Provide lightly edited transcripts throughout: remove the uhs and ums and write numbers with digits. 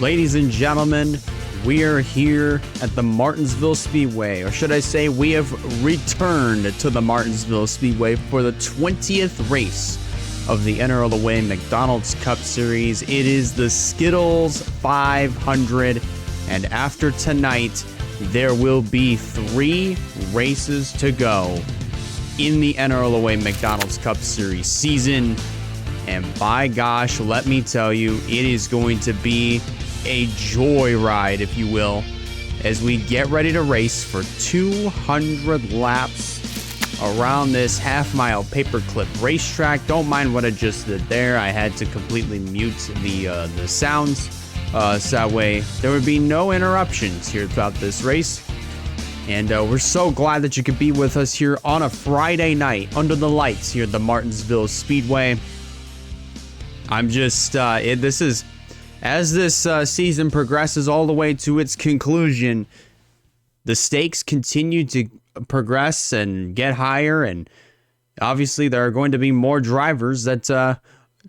Ladies and gentlemen, we are here at the Martinsville Speedway, or should I say we have returned to the Martinsville Speedway for the 20th race of the NRLOA McDonald's Cup Series. It is the Skittles 500, and after tonight, there will be 3 races to go in the NRLOA McDonald's Cup Series season. And by gosh, let me tell you, it is going to be a joyride, if you will, as we get ready to race for 200 laps around this half-mile paperclip racetrack. Don't mind what I just did there. I had to completely mute the sounds, so that way there would be no interruptions here throughout this race. And we're so glad that you could be with us here on a Friday night under the lights here at the Martinsville Speedway. I'm just, as this season progresses all the way to its conclusion, the stakes continue to progress and get higher, and obviously there are going to be more drivers that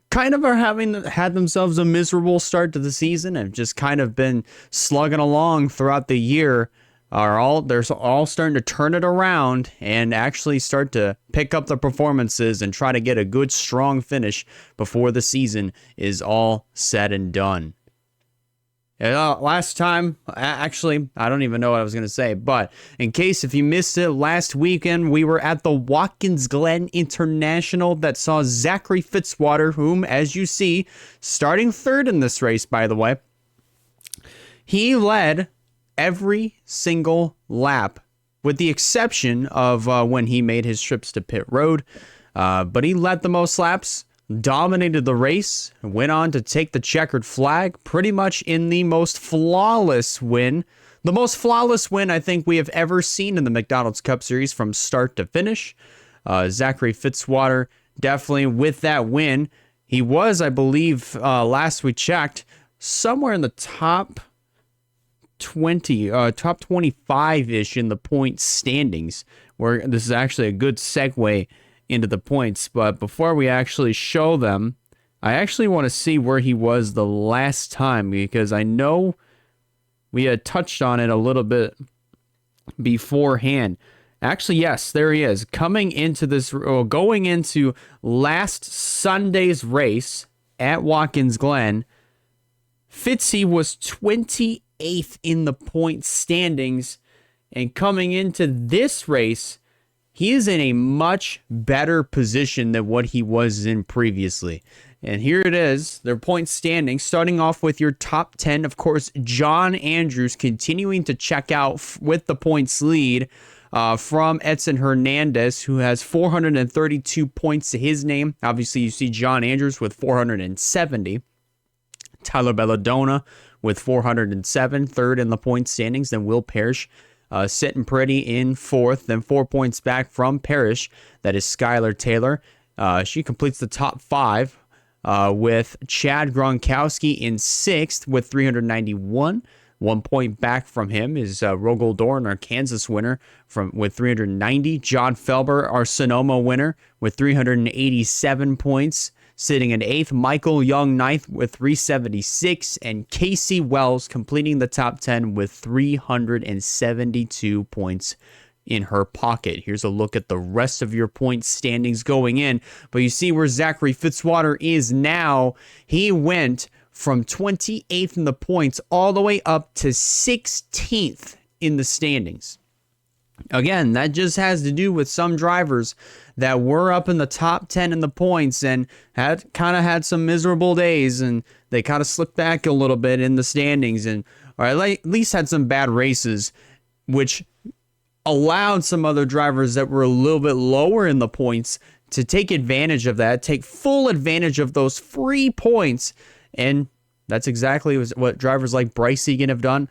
kind of are had themselves a miserable start to the season and just kind of been slugging along throughout the year. They're all starting to turn it around and actually start to pick up the performances and try to get a good, strong finish before the season is all said and done. Last time, actually, I don't even know what I was going to say, but in case if you missed it, last weekend we were at the Watkins Glen International that saw Zachary Fitzwater, whom, as you see, starting third in this race, by the way, he led every single lap, with the exception of when he made his trips to pit road. But he led the most laps, dominated the race, went on to take the checkered flag pretty much in the most flawless win. The most flawless win I think we have ever seen in the McDonald's Cup Series from start to finish. Zachary Fitzwater definitely with that win. He was, I believe, last we checked, somewhere in the top 20, top 25-ish in the point standings, where this is actually a good segue into the points. But before we actually show them, I actually want to see where he was the last time, because I know we had touched on it a little bit beforehand. Actually, yes, there he is. Going into last Sunday's race at Watkins Glen, Fitzy was 28th in the point standings, and coming into this race, he is in a much better position than what he was in previously. And here it is, their point standings, starting off with your top 10. Of course, John Andrews continuing to check out with the points lead from Edson Hernandez, who has 432 points to his name. Obviously, you see John Andrews with 470. Tyler Belladonna with 407, third in the point standings. Then Will Parrish sitting pretty in fourth. Then 4 points back from Parrish. That is Skylar Taylor. She completes the top 5 with Chad Gronkowski in sixth with 391. 1 point back from him is Rogel Dorn, our Kansas winner, with 390. John Felber, our Sonoma winner, with 387 points. Sitting in 8th, Michael Young 9th with 376, and Casey Wells completing the top 10 with 372 points in her pocket. Here's a look at the rest of your point standings going in, but you see where Zachary Fitzwater is now. He went from 28th in the points all the way up to 16th in the standings. Again, that just has to do with some drivers that were up in the top 10 in the points and had some miserable days, and they kind of slipped back a little bit in the standings, or at least had some bad races, which allowed some other drivers that were a little bit lower in the points to take advantage of that, take full advantage of those free points, and that's exactly what drivers like Bryce Egan have done.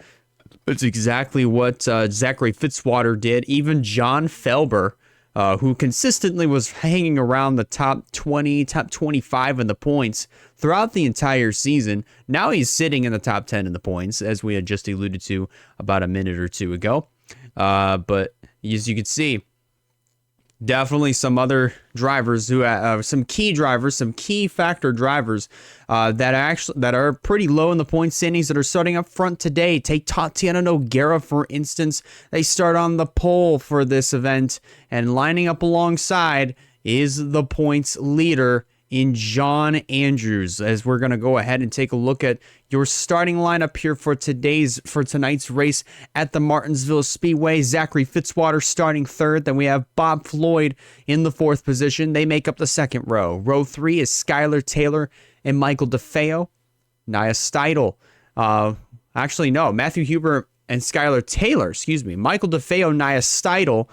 It's exactly what Zachary Fitzwater did. Even John Felber, who consistently was hanging around the top 20, top 25 in the points throughout the entire season. Now he's sitting in the top 10 in the points, as we had just alluded to about a minute or two ago. But as you can see, Definitely some other drivers who some key factor drivers that are pretty low in the point standings that are starting up front today. Take Tatiana Nogueira, for instance. They start on the pole for this event, and lining up alongside is the points leader in John Andrews. As we're going to go ahead and take a look at your starting lineup here for tonight's race at the Martinsville Speedway. Zachary Fitzwater starting third. Then we have Bob Floyd in the fourth position. They make up the second row. Row 3 is Skylar Taylor and Michael DeFeo. Nia Steidel. Matthew Huber and Skylar Taylor, Michael DeFeo, Nia Steidel,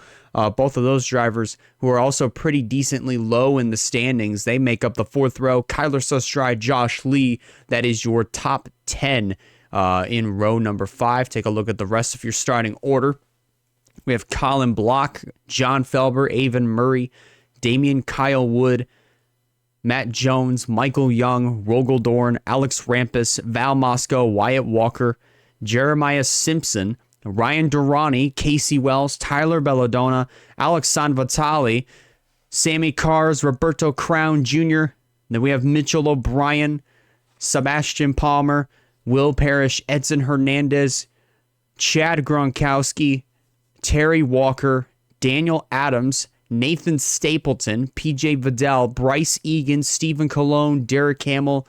both of those drivers who are also pretty decently low in the standings. They make up the fourth row. Kyler Sustride, Josh Lee, that is your top 10 in row number 5. Take a look at the rest of your starting order. We have Colin Block, John Felber, Avon Murray, Damian Kyle Wood, Matt Jones, Michael Young, Rogel Dorn, Alex Rampus, Val Moscow, Wyatt Walker, Jeremiah Simpson, Ryan Durrani, Casey Wells, Tyler Belladonna, Alex Sanvatali, Sammy Cars, Roberto Crown Jr. Then we have Mitchell O'Brien, Sebastian Palmer, Will Parrish, Edson Hernandez, Chad Gronkowski, Terry Walker, Daniel Adams, Nathan Stapleton, PJ Vidal, Bryce Egan, Stephen Colon, Derek Hamill,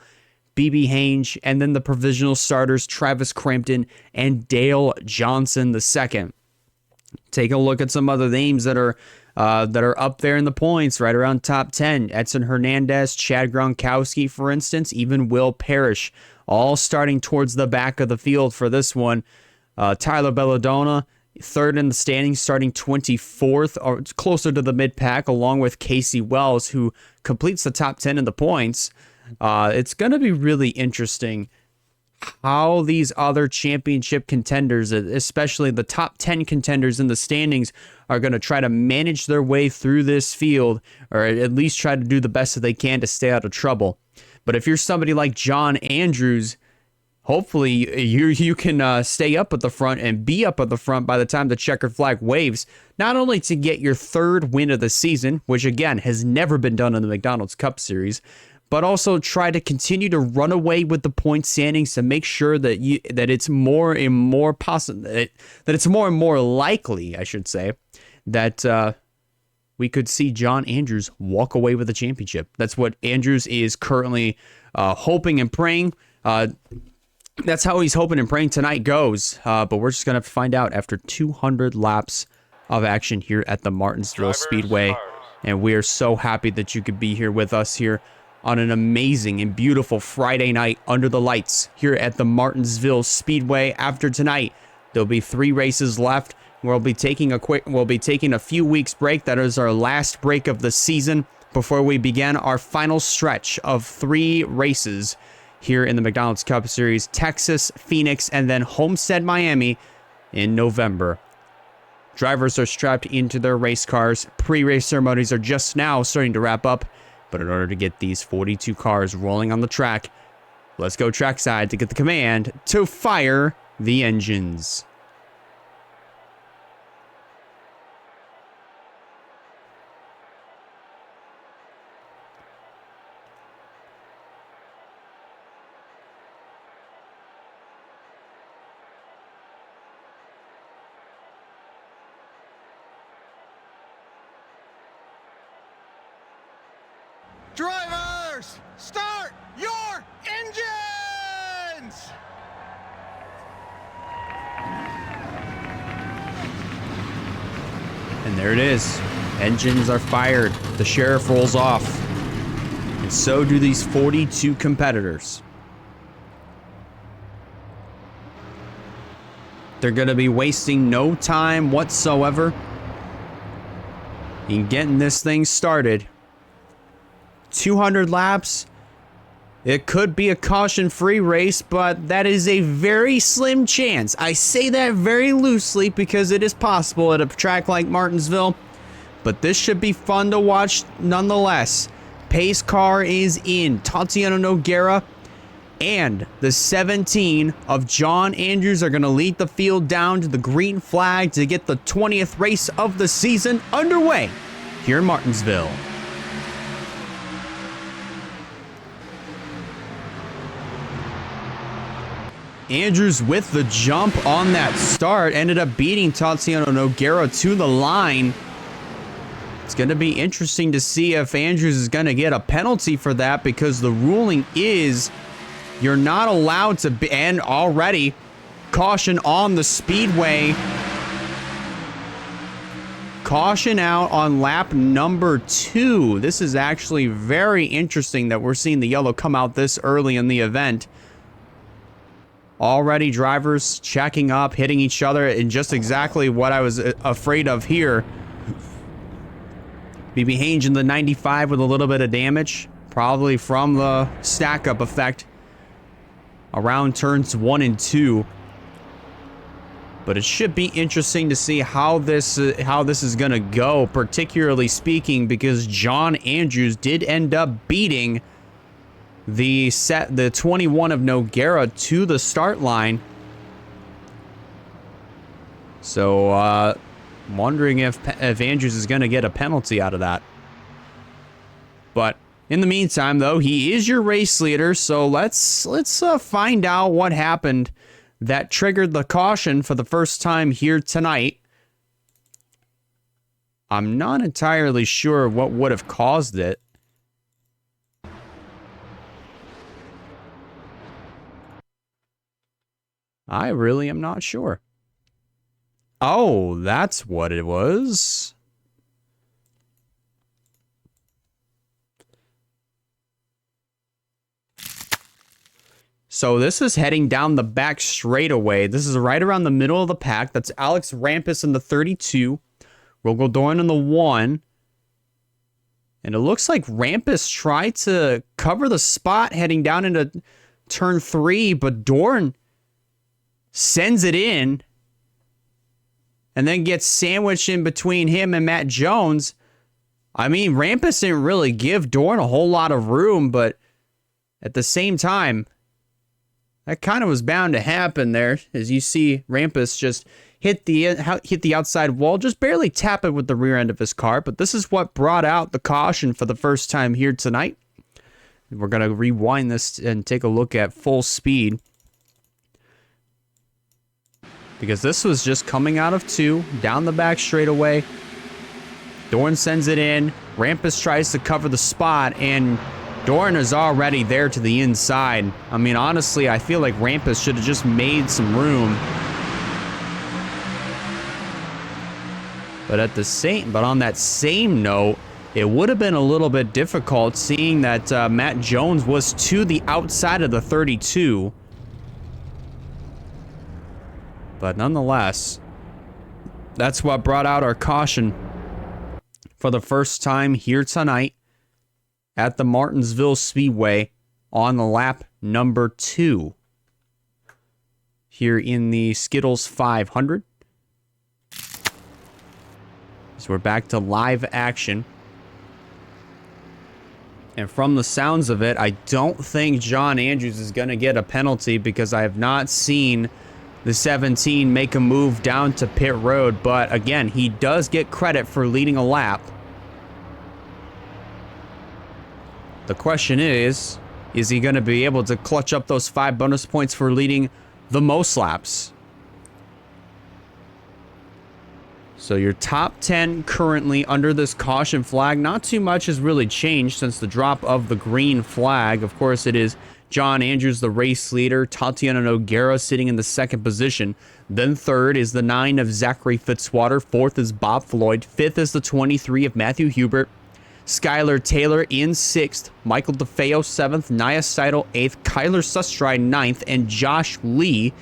BB Hange, and then the provisional starters, Travis Crampton and Dale Johnson II. Take a look at some other names that are up there in the points, right around top 10. Edson Hernandez, Chad Gronkowski, for instance, even Will Parrish, all starting towards the back of the field for this one. Tyler Belladonna, third in the standings, starting 24th, or closer to the mid-pack, along with Casey Wells, who completes the top 10 in the points. It's going to be really interesting how these other championship contenders, especially the top 10 contenders in the standings, are going to try to manage their way through this field, or at least try to do the best that they can to stay out of trouble. But if you're somebody like John Andrews, hopefully you can stay up at the front and be up at the front by the time the checkered flag waves, not only to get your third win of the season, which again has never been done in the McDonald's Cup Series, but also try to continue to run away with the point standings to make sure that it's more and more possible, that it's more and more likely, I should say, that we could see John Andrews walk away with the championship. That's what Andrews is currently hoping and praying. That's how he's hoping and praying tonight goes. But we're just going to find out after 200 laps of action here at the Martinsville Speedway. And we are so happy that you could be here with us here on an amazing and beautiful Friday night under the lights here at the Martinsville Speedway. After tonight, there'll be 3 races left. We'll be taking a few weeks break. That is our last break of the season before we begin our final stretch of 3 races here in the McDonald's Cup Series: Texas, Phoenix, and then Homestead, Miami in November. Drivers are strapped into their race cars. Pre-race ceremonies are just now starting to wrap up. But in order to get these 42 cars rolling on the track, let's go trackside to get the command to fire the engines. Drivers, start your engines! And there it is. Engines are fired. The sheriff rolls off. And so do these 42 competitors. They're going to be wasting no time whatsoever in getting this thing started. 200 laps. It could be a caution-free race, but that is a very slim chance. I say that very loosely because it is possible at a track like Martinsville, but this should be fun to watch nonetheless. Pace car is in. Tatiana Nogueira and the 17 of John Andrews are going to lead the field down to the green flag to get the 20th race of the season underway here in Martinsville. Andrews with the jump on that start ended up beating Tatiana Nogueira to the line. It's going to be interesting to see if Andrews is going to get a penalty for that, because the ruling is you're not allowed to be, and already caution on the speedway. Caution out on lap number 2. This is actually very interesting that we're seeing the yellow come out this early in the event. Already drivers checking up, hitting each other, and just exactly what I was afraid of here. BB Haynes in the 95 with a little bit of damage, probably from the stack-up effect around turns 1 and 2. But it should be interesting to see how this is gonna go, particularly speaking, because John Andrews did end up beating the 21 of Nogueira to the start line. So wondering if Andrews is gonna get a penalty out of that. But in the meantime, though, he is your race leader, so let's find out what happened that triggered the caution for the first time here tonight. I'm not entirely sure what would have caused it. I really am not sure. Oh, that's what it was. So this is heading down the back straightaway. This is right around the middle of the pack. That's Alex Rampus in the 32. Rogal Doran in the 1. And it looks like Rampus tried to cover the spot heading down into turn 3, but Doran sends it in and then gets sandwiched in between him and Matt Jones. I mean, Rampus didn't really give Doran a whole lot of room, but at the same time, that kind of was bound to happen there. As you see, Rampus just hit the outside wall, just barely tap it with the rear end of his car. But this is what brought out the caution for the first time here tonight. We're going to rewind this and take a look at full speed, because this was just coming out of 2, down the back straightaway. Doran sends it in. Rampus tries to cover the spot, and Doran is already there to the inside. I mean, honestly, I feel like Rampus should have just made some room. But on that same note, it would have been a little bit difficult, seeing that Matt Jones was to the outside of the 32. But nonetheless, that's what brought out our caution for the first time here tonight at the Martinsville Speedway on the lap number 2 here in the Skittles 500. So we're back to live action. And from the sounds of it, I don't think John Andrews is going to get a penalty, because I have not seen the 17 make a move down to pit road. But again, he does get credit for leading a lap. The question is he going to be able to clutch up those 5 bonus points for leading the most laps? So your top 10 currently under this caution flag. Not too much has really changed since the drop of the green flag. Of course, it is John Andrews, the race leader. Tatiana Nogueira sitting in the 2nd position. Then 3rd is the 9 of Zachary Fitzwater. 4th is Bob Floyd. 5th is the 23 of Matthew Hubert. Skylar Taylor in 6th. Michael DeFeo 7th. Nia Seidel 8th. Kyler Sustride 9th. And Josh Lee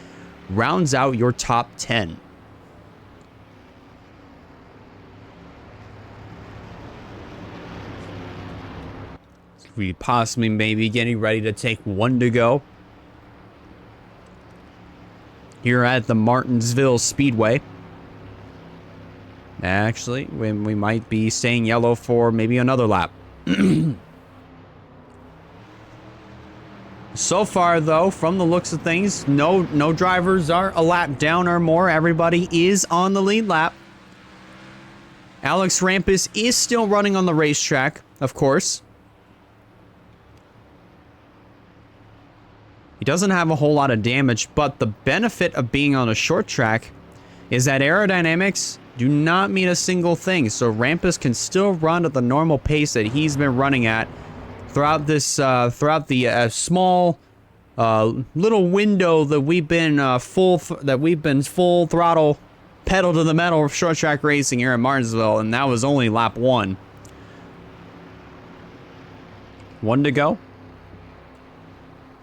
rounds out your top 10. We possibly maybe getting ready to take 1 to go here at the Martinsville Speedway. Actually, we might be staying yellow for maybe another lap. So far, though, from the looks of things, no drivers are a lap down or more. Everybody is on the lead lap. Alex Rampus is still running on the racetrack, of course. He doesn't have a whole lot of damage, but the benefit of being on a short track is that aerodynamics do not mean a single thing. So Rampus can still run at the normal pace that he's been running at throughout this, small little window that we've been full throttle, pedal to the metal short track racing here in Martinsville, and that was only lap 1. 1 to go.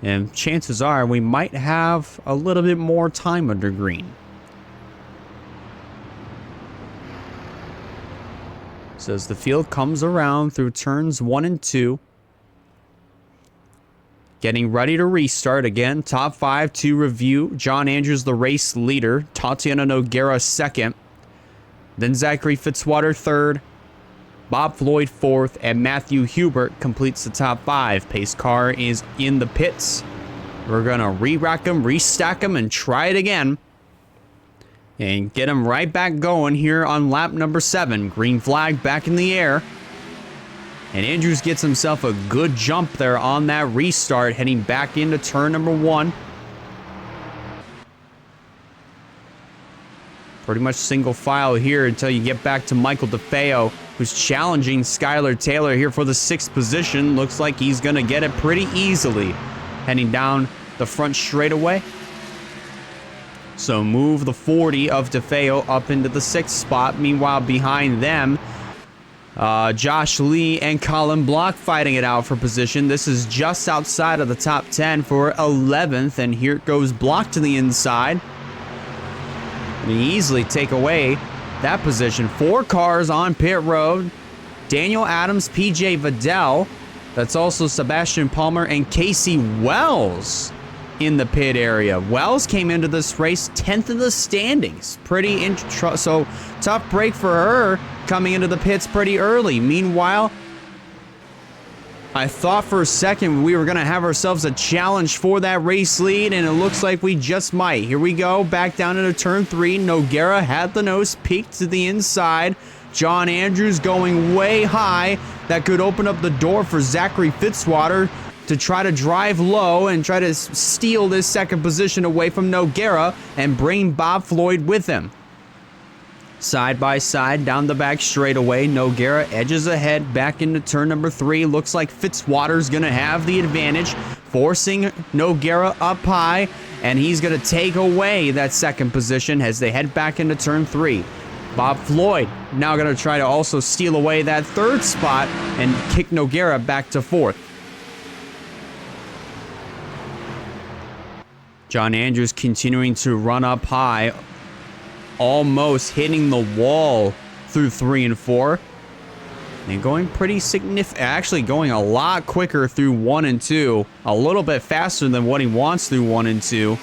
And chances are we might have a little bit more time under green. So as the field comes around through turns 1 and 2, getting ready to restart again. Top 5 to review. John Andrews, the race leader. Tatiana Noguera, second. Then Zachary Fitzwater, third. Bob Floyd, fourth. And Matthew Hubert completes the top 5. Pace car is in the pits. We're going to re-rack them, restack them, and try it again. And get them right back going here on lap number 7. Green flag back in the air. And Andrews gets himself a good jump there on that restart, heading back into turn number 1. Pretty much single file here until you get back to Michael DeFeo, who's challenging Skylar Taylor here for the 6th position. Looks like he's going to get it pretty easily, heading down the front straightaway. So move the 40 of DeFeo up into the 6th spot. Meanwhile, behind them, Josh Lee and Colin Block fighting it out for position. This is just outside of the top 10 for 11th, and here it goes Block to the inside. And he easily take away that position. 4 cars on pit road. Daniel Adams, PJ Vidal. That's also Sebastian Palmer and Casey Wells in the pit area. Wells came into this race 10th in the standings. So tough break for her coming into the pits pretty early. Meanwhile, I thought for a second we were going to have ourselves a challenge for that race lead, and it looks like we just might. Here we go, back down into turn 3. Noguera had the nose peaked to the inside. John Andrews going way high. That could open up the door for Zachary Fitzwater to try to drive low and try to steal this 2nd position away from Noguera and bring Bob Floyd with him. Side by side down the back straightaway, Noguera edges ahead back into turn number 3. Looks like Fitzwater's going to have the advantage, forcing Noguera up high, and he's going to take away that 2nd position as they head back into turn 3. Bob Floyd now going to try to also steal away that 3rd spot and kick Noguera back to 4th. John Andrews continuing to run up high, almost hitting the wall through 3 and 4. And going pretty significant, actually going a lot quicker through 1 and 2. A little bit faster than what he wants through 1 and 2.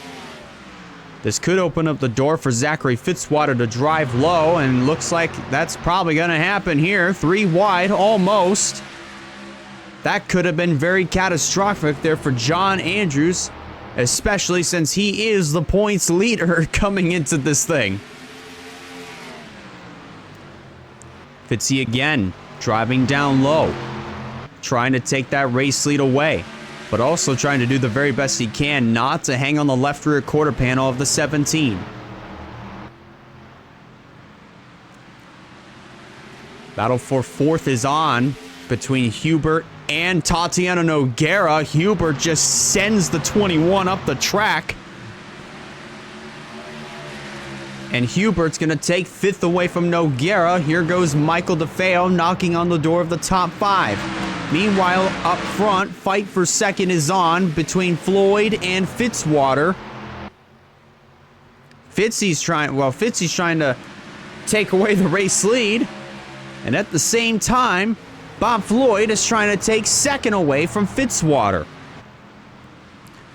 This could open up the door for Zachary Fitzwater to drive low, and looks like that's probably going to happen here. 3 wide, almost. That could have been very catastrophic there for John Andrews, especially since he is the points leader coming into this thing. Fitzy again, driving down low, trying to take that race lead away, but also trying to do the very best he can not to hang on the left rear quarter panel of the 17. Battle for 4th is on between Hubert and Tatiana Noguera. Hubert just sends the 21 up the track. And Hubert's going to take 5th away from Noguera. Here goes Michael DeFeo knocking on the door of the top 5. Meanwhile, up front, fight for 2nd is on between Floyd and Fitzwater. Fitzy's trying to take away the race lead. And at the same time, Bob Floyd is trying to take 2nd away from Fitzwater.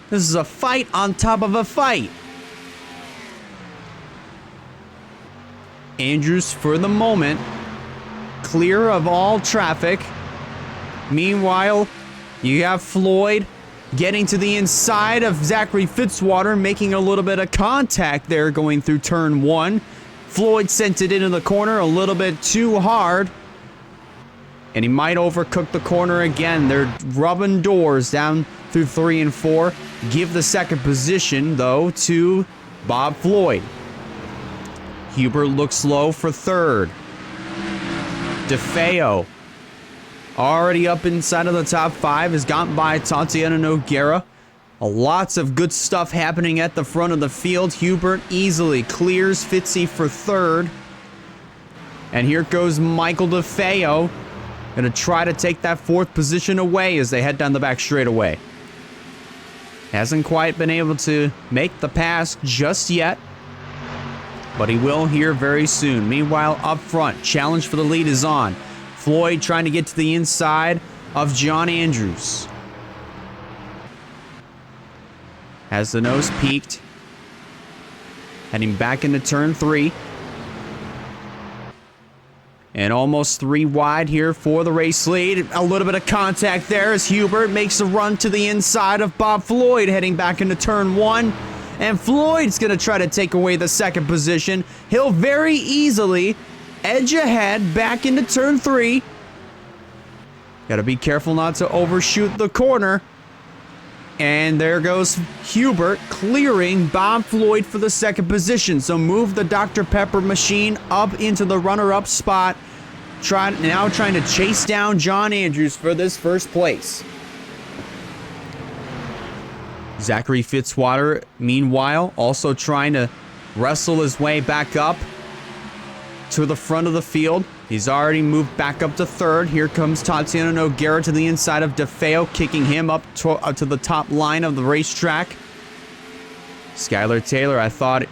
This is a fight on top of a fight. Andrews, for the moment, clear of all traffic. Meanwhile, you have Floyd getting to the inside of Zachary Fitzwater, making a little bit of contact there going through turn 1. Floyd sent it into the corner a little bit too hard. And he might overcook the corner again. They're rubbing doors down through 3 and 4. Give the second position, though, to Bob Floyd. Hubert looks low for third. DeFeo, already up inside of the top 5, has gotten by Tatiana Noguera. Lots of good stuff happening at the front of the field. Hubert easily clears Fitzy for third. And here goes Michael DeFeo. Going to try to take that 4th position away as they head down the back straightaway. Hasn't quite been able to make the pass just yet, but he will here very soon. Meanwhile, up front, challenge for the lead is on. Floyd trying to get to the inside of John Andrews. Has the nose peaked. Heading back into turn 3. And almost 3 wide here for the race lead. A little bit of contact there as Hubert makes a run to the inside of Bob Floyd, heading back into turn 1. And Floyd's going to try to take away the second position. He'll very easily edge ahead back into turn 3. Got to be careful not to overshoot the corner. And there goes Hubert clearing Bob Floyd for the second position. So move the Dr. Pepper machine up into the runner-up spot. Now trying to chase down John Andrews for this first place. Zachary Fitzwater, meanwhile, also trying to wrestle his way back up to the front of the field. He's already moved back up to third. Here comes Tatiana Noguera to the inside of DeFeo, kicking him up to the top line of the racetrack. Skylar Taylor, I thought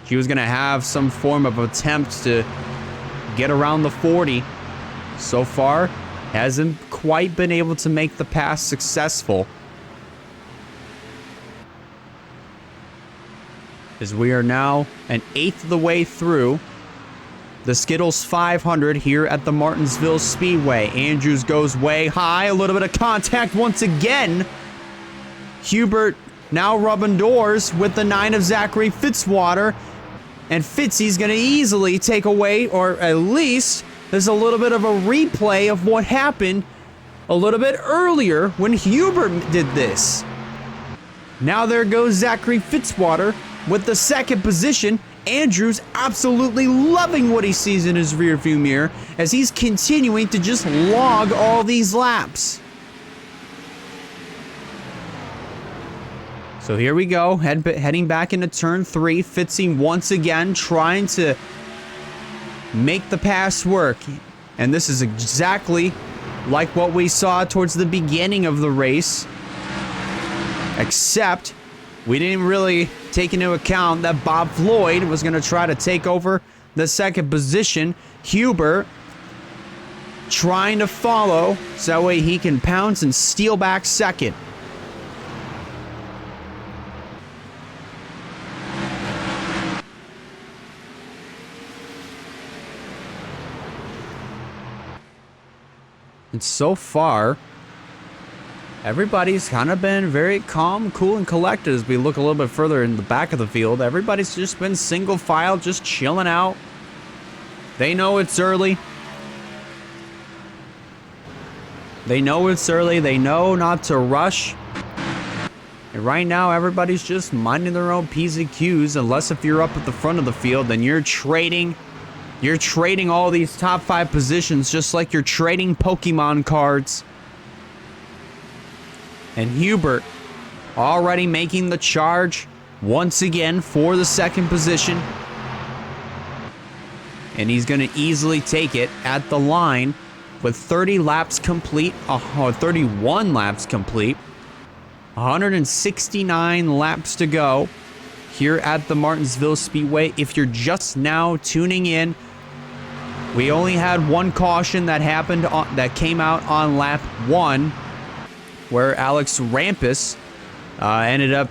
she was going to have some form of attempt to get around the 40. So far, hasn't quite been able to make the pass successful. As we are now an 1/8 of the way through the Skittles 500 here at the Martinsville Speedway. Andrews goes way high. A little bit of contact once again. Hubert now rubbing doors with the 9 of Zachary Fitzwater. And Fitzy's going to easily take away, or at least there's a little bit of a replay of what happened a little bit earlier when Hubert did this. Now there goes Zachary Fitzwater with the second position. Andrews absolutely loving what he sees in his rearview mirror as he's continuing to just log all these laps. So here we go, heading back into turn 3. Fitzy once again trying to make the pass work. And this is exactly like what we saw towards the beginning of the race. Except we didn't really take into account that Bob Floyd was going to try to take over the second position. Hubert trying to follow so that way he can pounce and steal back second. And so far, everybody's kind of been very calm, cool, and collected as we look a little bit further in the back of the field. Everybody's just been single file, just chilling out. They know it's early. They know it's early. They know not to rush. And right now, everybody's just minding their own P's and Q's. Unless if you're up at the front of the field, then you're trading. You're trading all these top 5 positions just like you're trading Pokemon cards. And Hubert already making the charge once again for the second position. And he's going to easily take it at the line with 30 laps complete, 31 laps complete. 169 laps to go here at the Martinsville Speedway. If you're just now tuning in, we only had one caution that happened that came out on lap 1, where Alex Rampus ended up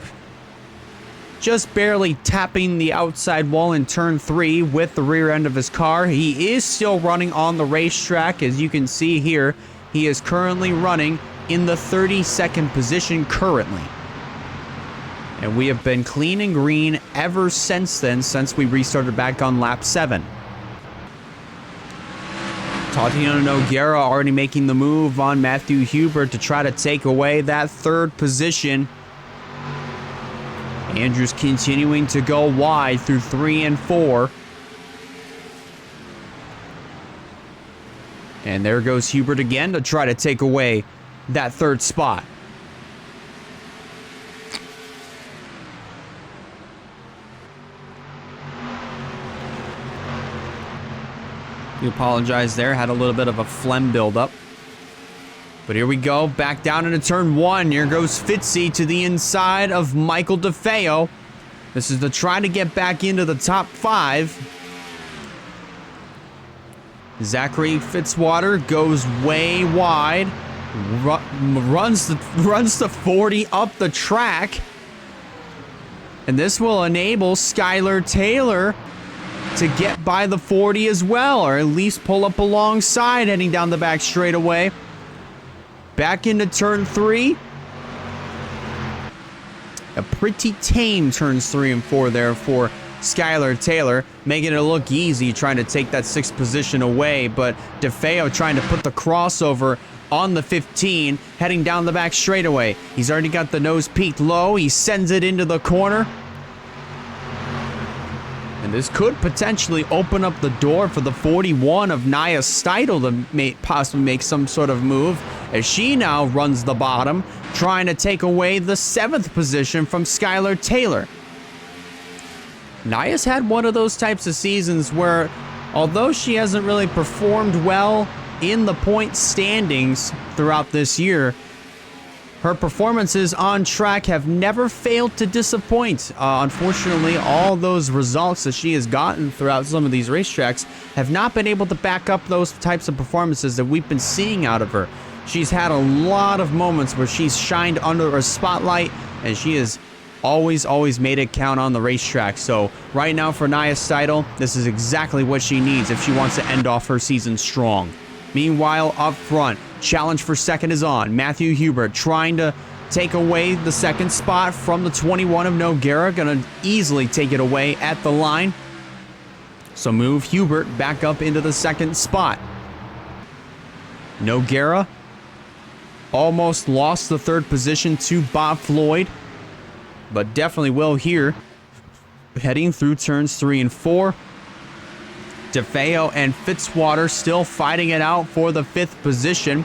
just barely tapping the outside wall in turn 3 with the rear end of his car. He is still running on the racetrack. As you can see here, he is currently running in the 32nd position currently. And we have been clean and green ever since then, since we restarted back on lap 7. Tatiana Nogueira already making the move on Matthew Hubert to try to take away that 3rd position. Andrews continuing to go wide through 3 and 4. And there goes Hubert again to try to take away that 3rd spot. We apologize there, had a little bit of a phlegm buildup. But here we go, back down into turn 1. Here goes Fitzy to the inside of Michael DeFeo. This is to try to get back into the top 5. Zachary Fitzwater goes way wide. Runs the 40 up the track. And this will enable Skylar Taylor to get by the 40 as well, or at least pull up alongside heading down the back straightaway. Back into turn 3. A pretty tame turns 3 and 4 there for Skylar Taylor, making it look easy trying to take that 6th position away, but DeFeo trying to put the crossover on the 15, heading down the back straightaway. He's already got the nose peaked low. He sends it into the corner. And this could potentially open up the door for the 41 of Nia Steidel to possibly make some sort of move, as she now runs the bottom, trying to take away the 7th position from Skylar Taylor. Nia's had one of those types of seasons where, although she hasn't really performed well in the point standings throughout this year, her performances on track have never failed to disappoint. Unfortunately, all those results that she has gotten throughout some of these racetracks have not been able to back up those types of performances that we've been seeing out of her. She's had a lot of moments where she's shined under a spotlight, and she has always made it count on the racetrack. So right now for Nia Steidel, this is exactly what she needs if she wants to end off her season strong. Meanwhile, up front, challenge for 2nd is on. Matthew Hubert trying to take away the 2nd spot from the 21 of Nogueira. Gonna easily take it away at the line. So move Hubert back up into the 2nd spot. Nogueira almost lost the 3rd position to Bob Floyd, but definitely will here. Heading through turns 3 and 4. DeFeo and Fitzwater still fighting it out for the 5th position.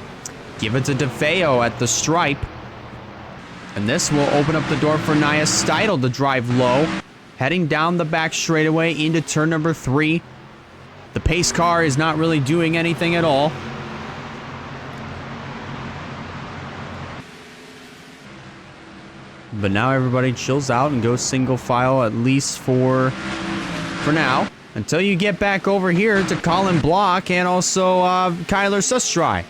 Give it to DeFeo at the stripe. And this will open up the door for Nia Steidel to drive low. Heading down the back straightaway into turn number 3. The pace car is not really doing anything at all. But now everybody chills out and goes single file, at least for now. Until you get back over here to Colin Block and also Kyler Sustry.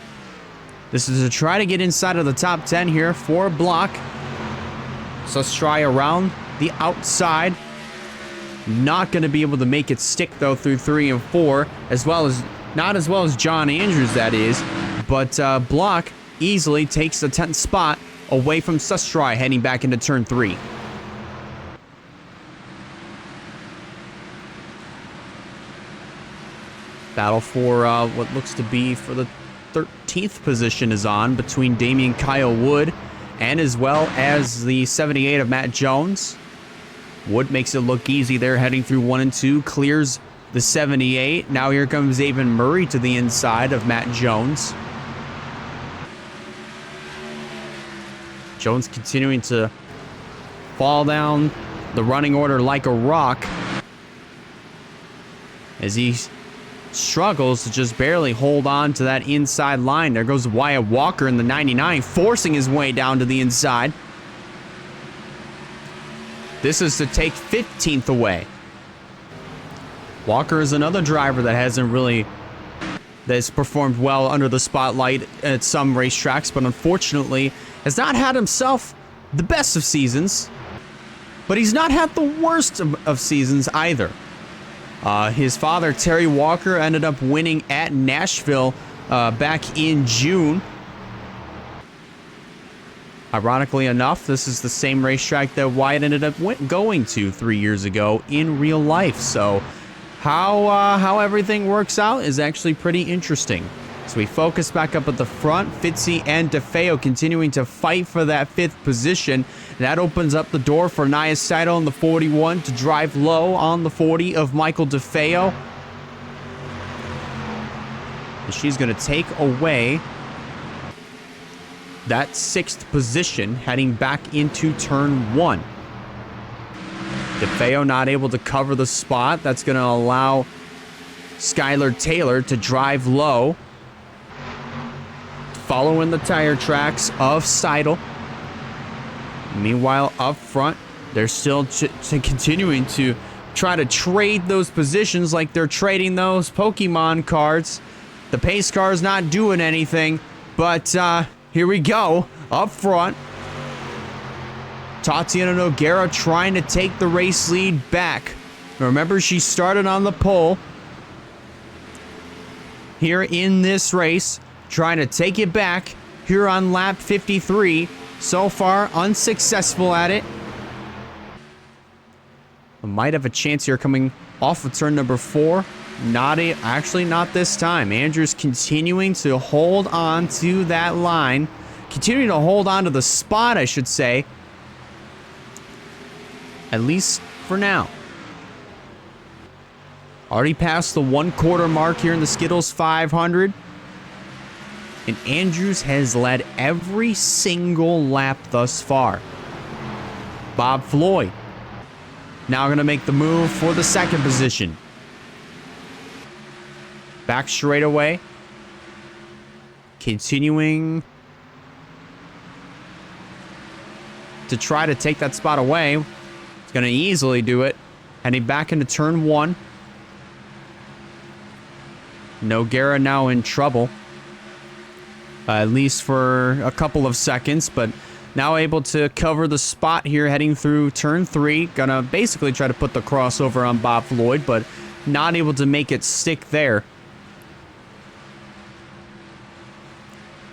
This is to try to get inside of the top 10 here for Block. Sustry around the outside. Not going to be able to make it stick, though, through 3 and 4. Not as well as John Andrews, that is. But Block easily takes the 10th spot away from Sustry heading back into turn 3. Battle for what looks to be for the 13th position is on between Damian Kyle Wood and as well as the 78 of Matt Jones. Wood makes it look easy there heading through 1 and 2, clears the 78. Now here comes Avon Murray to the inside of Matt Jones. Jones continuing to fall down the running order like a rock as he struggles to just barely hold on to that inside line. There goes Wyatt Walker in the 99, forcing his way down to the inside. This is to take 15th away. Walker is another driver that's performed well under the spotlight at some racetracks, but unfortunately has not had himself the best of seasons, but he's not had the worst of seasons either. His father, Terry Walker, ended up winning at Nashville back in June. Ironically enough, this is the same racetrack that Wyatt ended up going to 3 years ago in real life. So how everything works out is actually pretty interesting. So we focus back up at the front. Fitzy and DeFeo continuing to fight for that 5th position. That opens up the door for Nia Saito in the 41 to drive low on the 40 of Michael DeFeo. And she's going to take away that 6th position heading back into turn 1. DeFeo not able to cover the spot. That's going to allow Skylar Taylor to drive low, following the tire tracks of Seidel. Meanwhile, up front, they're still continuing to try to trade those positions like they're trading those Pokemon cards. The pace car is not doing anything, but here we go. Up front, Tatiana Noguera trying to take the race lead back. Remember, she started on the pole here in this race, trying to take it back here on lap 53. So far, unsuccessful at it. Might have a chance here coming off of turn number 4. Actually not this time. Andrews continuing to hold on to that line. Continuing to hold on to the spot, I should say. At least for now. Already passed the 1/4 mark here in the Skittles 500. And Andrews has led every single lap thus far. Bob Floyd now going to make the move for the 2nd position. Back straightaway. Continuing to try to take that spot away. He's going to easily do it. Heading back into turn 1. Noguera now in trouble. At least for a couple of seconds, but now able to cover the spot here heading through turn 3. Gonna basically try to put the crossover on Bob Floyd, but not able to make it stick there.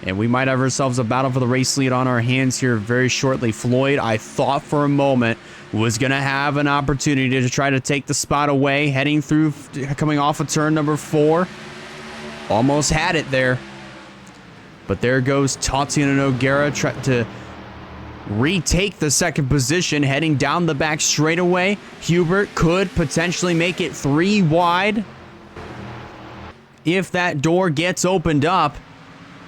And we might have ourselves a battle for the race lead on our hands here very shortly. Floyd, I thought for a moment, was going to have an opportunity to try to take the spot away, heading through, coming off of turn number 4. Almost had it there. But there goes Tatiana Noguera trying to retake the 2nd position, heading down the back straightaway. Hubert could potentially make it 3 wide. If that door gets opened up,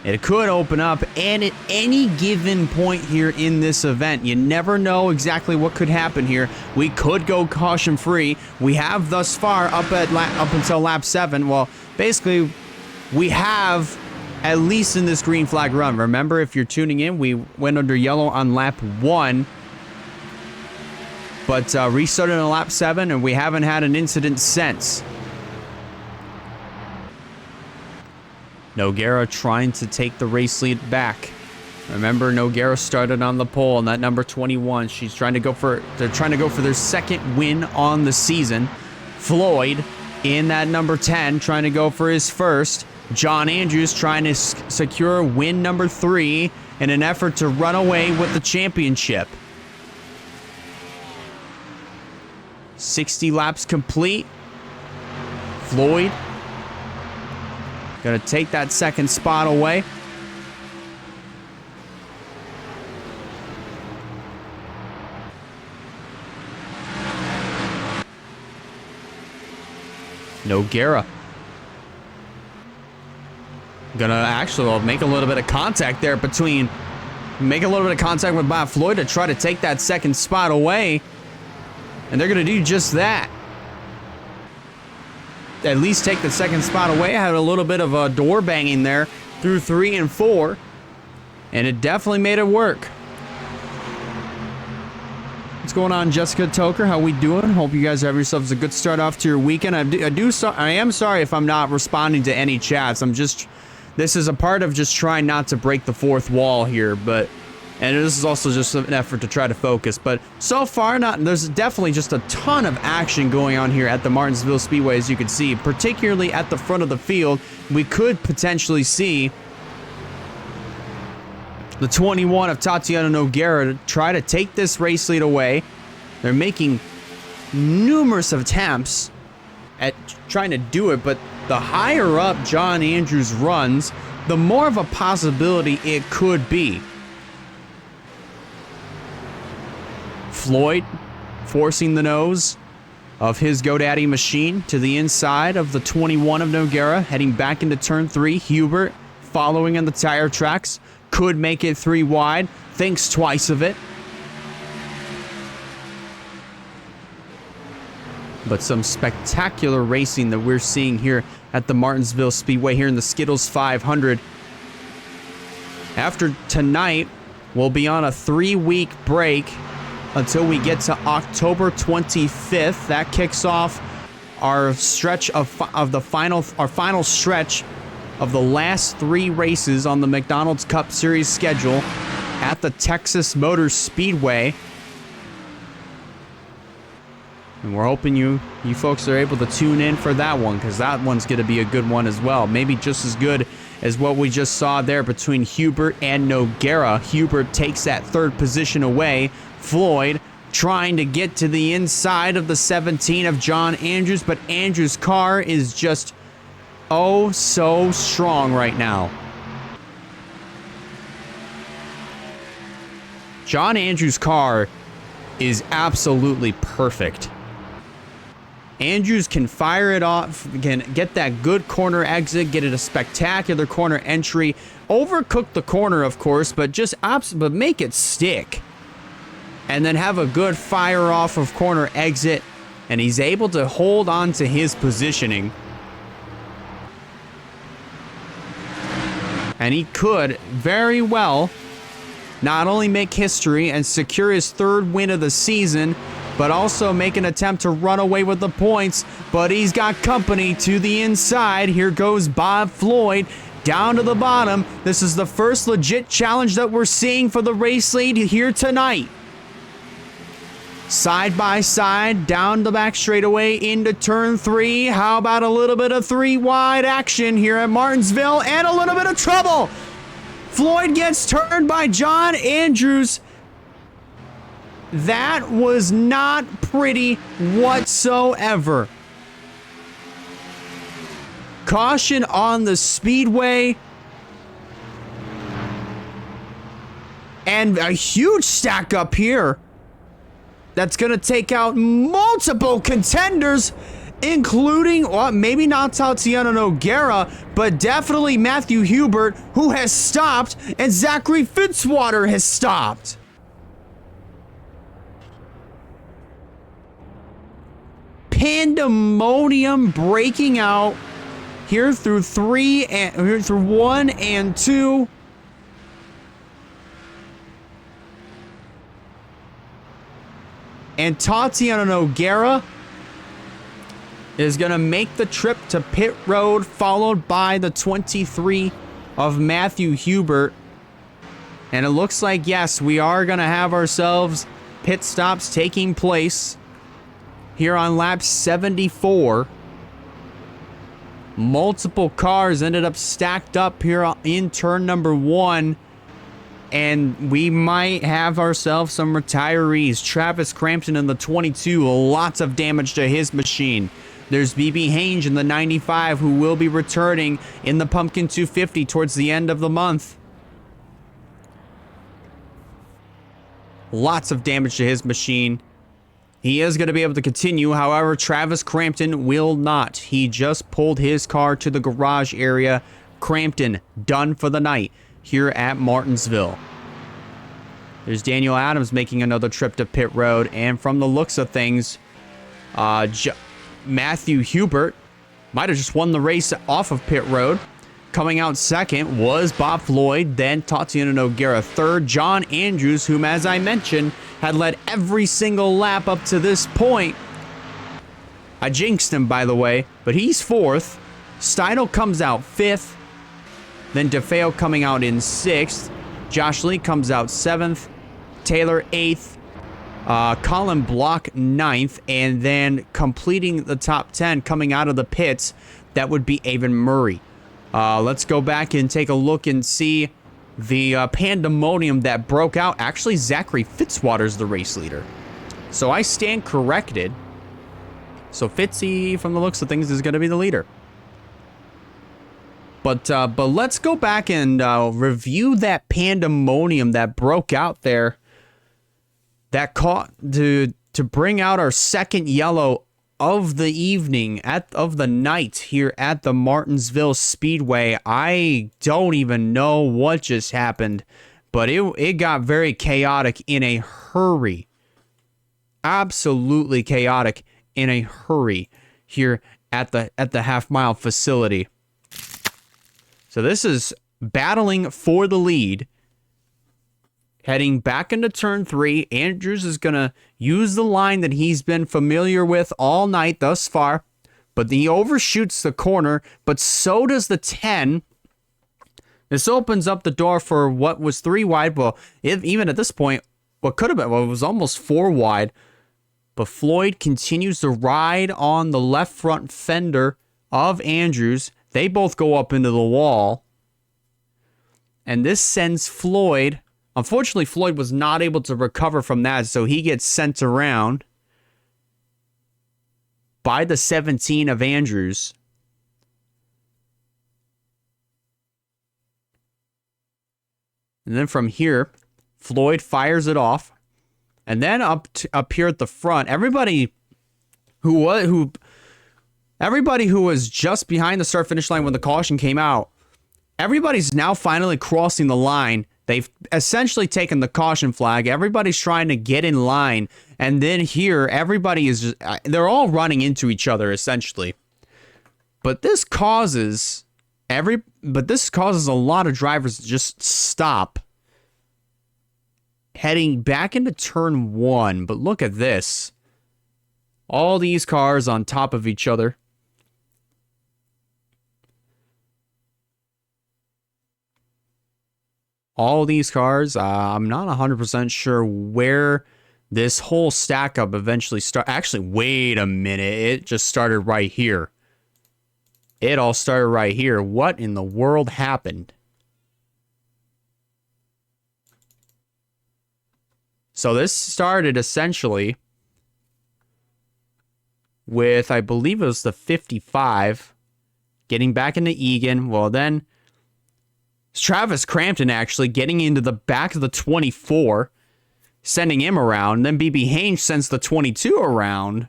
it could open up, and at any given point here in this event, you never know exactly what could happen here. We could go caution free. We have thus far up until lap 7. Well, basically, we have at least in this green flag run. Remember, if you're tuning in, we went under yellow on lap 1, but restarted on lap 7, and we haven't had an incident since. Noguera trying to take the race lead back. Remember, Noguera started on the pole, and that number 21. They're trying to go for their 2nd win on the season. Floyd in that number 10, trying to go for his 1st. John Andrews trying to secure win number 3 in an effort to run away with the championship. 60 laps complete. Floyd gonna take that 2nd spot away. Noguera gonna actually make a little bit of contact there with Bob Floyd to try to take that 2nd spot away. And they're gonna do just that. At least take the 2nd spot away. I had a little bit of a door banging there through 3 and 4. And it definitely made it work. What's going on, Jessica Toker? How we doing? Hope you guys have yourselves a good start off to your weekend. I am sorry if I'm not responding to any chats. This is a part of just trying not to break the 4th wall here, and this is also just an effort to try to focus. But so far, there's definitely just a ton of action going on here at the Martinsville Speedway, as you can see, particularly at the front of the field. We could potentially see the 21 of Tatiana Nogueira to try to take this race lead away. They're making numerous attempts at trying to do it, but the higher up John Andrews runs, the more of a possibility it could be. Floyd forcing the nose of his GoDaddy machine to the inside of the 21 of Nogueira, heading back into turn 3. Hubert following on the tire tracks, could make it 3 wide, thinks twice of it. But some spectacular racing that we're seeing here at the Martinsville Speedway here in the Skittles 500. After tonight, we'll be on a 3-week break until we get to October 25th. That kicks off our stretch of our final stretch of the last 3 races on the McDonald's Cup Series schedule at the Texas Motor Speedway. And we're hoping you folks are able to tune in for that one, because that one's going to be a good one as well. Maybe just as good as what we just saw there between Hubert and Nogueira. Hubert takes that 3rd position away. Floyd trying to get to the inside of the 17 of John Andrews, but Andrews' car is just oh so strong right now. John Andrews' car is absolutely perfect. Andrews can fire it off, can get that good corner exit, get it a spectacular corner entry, overcook the corner, of course, but but make it stick. And then have a good fire off of corner exit, and he's able to hold on to his positioning. And he could very well not only make history and secure his 3rd win of the season, but also make an attempt to run away with the points. But he's got company to the inside. Here goes Bob Floyd down to the bottom. This is the first legit challenge that we're seeing for the race lead here tonight. Side by side, down the back straightaway into turn 3. How about a little bit of 3 wide action here at Martinsville, and a little bit of trouble. Floyd gets turned by John Andrews. That was not pretty whatsoever. Caution on the speedway. And a huge stack up here. That's going to take out multiple contenders, including, well, maybe not Tatiana Nogueira, but definitely Matthew Hubert, who has stopped, and Zachary Fitzwater has stopped. Pandemonium breaking out here through 1 and 2. And Tatiana Nogueira is going to make the trip to pit road, followed by the 23 of Matthew Hubert. And it looks like, yes, we are going to have ourselves pit stops taking place here on lap 74. Multiple cars ended up stacked up here in turn number 1. And we might have ourselves some retirees. Travis Crampton in the 22, lots of damage to his machine. There's BB Hange in the 95, who will be returning in the Pumpkin 250 towards the end of the month. Lots of damage to his machine. He is going to be able to continue. However, Travis Crampton will not. He just pulled his car to the garage area. Crampton done for the night here at Martinsville. There's Daniel Adams making another trip to pit road. And from the looks of things, Matthew Hubert might have just won the race off of pit road. Coming out second was Bob Floyd, then Tatiana Nogueira third. John Andrews, whom, as I mentioned, had led every single lap up to this point. I jinxed him, by the way, but he's fourth. Steidel comes out fifth. Then DeFeo coming out in 6th. Josh Lee comes out 7th. Taylor 8th. Colin Block 9th. And then completing the top 10 coming out of the pits, that would be Avon Murray. Let's go back and take a look and see the pandemonium that broke out, actually Zachary Fitzwater's the race leader. So I stand corrected. So Fitzy, from the looks of things, is going to be the leader. But let's go back and review that pandemonium that broke out there. That caught to bring out our second yellow of the evening, of the night here at the Martinsville Speedway. I don't even know what just happened, but it got very chaotic in a hurry. Absolutely chaotic in a hurry here at the half-mile facility. So this is battling for the lead. Heading back into turn 3, Andrews is going to use the line that he's been familiar with all night thus far. But he overshoots the corner, but so does the 10. This opens up the door for what was 3 wide. Well, even at this point, what could have been, well, it was almost 4 wide. But Floyd continues to ride on the left front fender of Andrews. They both go up into the wall. And this sends Floyd... Unfortunately, Floyd was not able to recover from that, so he gets sent around by the 17 of Andrews. And then from here, Floyd fires it off. And then up here at the front, everybody who was just behind the start-finish line when the caution came out, everybody's now finally crossing the line. They've essentially taken the caution flag. Everybody's trying to get in line. And then here, everybody is just... They're all running into each other, essentially. But this causes... a lot of drivers to just stop. Heading back into turn 1. But look at this. All these cars on top of each other. All these cars, I'm not 100% sure where this whole stack up eventually started. Actually, wait a minute. It just started right here. It all started right here. What in the world happened? So this started essentially with, I believe it was the 55, getting back into Egan. Well, then... Travis Crampton actually getting into the back of the 24, sending him around. Then BB Haynes sends the 22 around.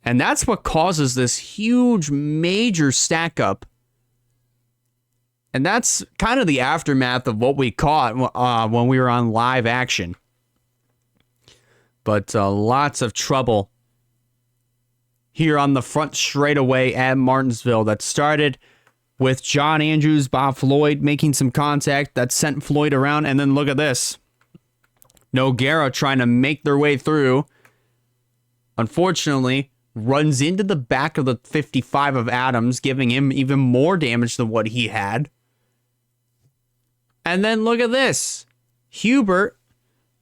And that's what causes this huge, major stack up. And that's kind of the aftermath of what we caught when we were on live action. But lots of trouble here on the front straightaway at Martinsville that started with John Andrews, Bob Floyd making some contact that sent Floyd around. And then look at this. Noguera trying to make their way through. Unfortunately, runs into the back of the 55 of Adams, giving him even more damage than what he had. And then look at this. Hubert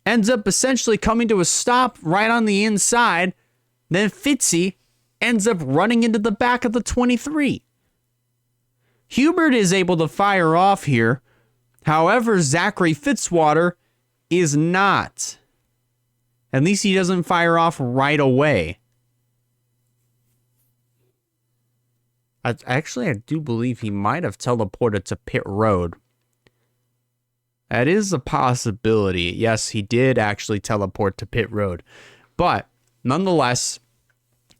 ends up essentially coming to a stop right on the inside. Then Fitzy ends up running into the back of the 23. Hubert is able to fire off here. However, Zachary Fitzwater is not. At least he doesn't fire off right away. Actually, I do believe he might have teleported to pit road. That is a possibility. Yes, he did actually teleport to pit road. But, nonetheless,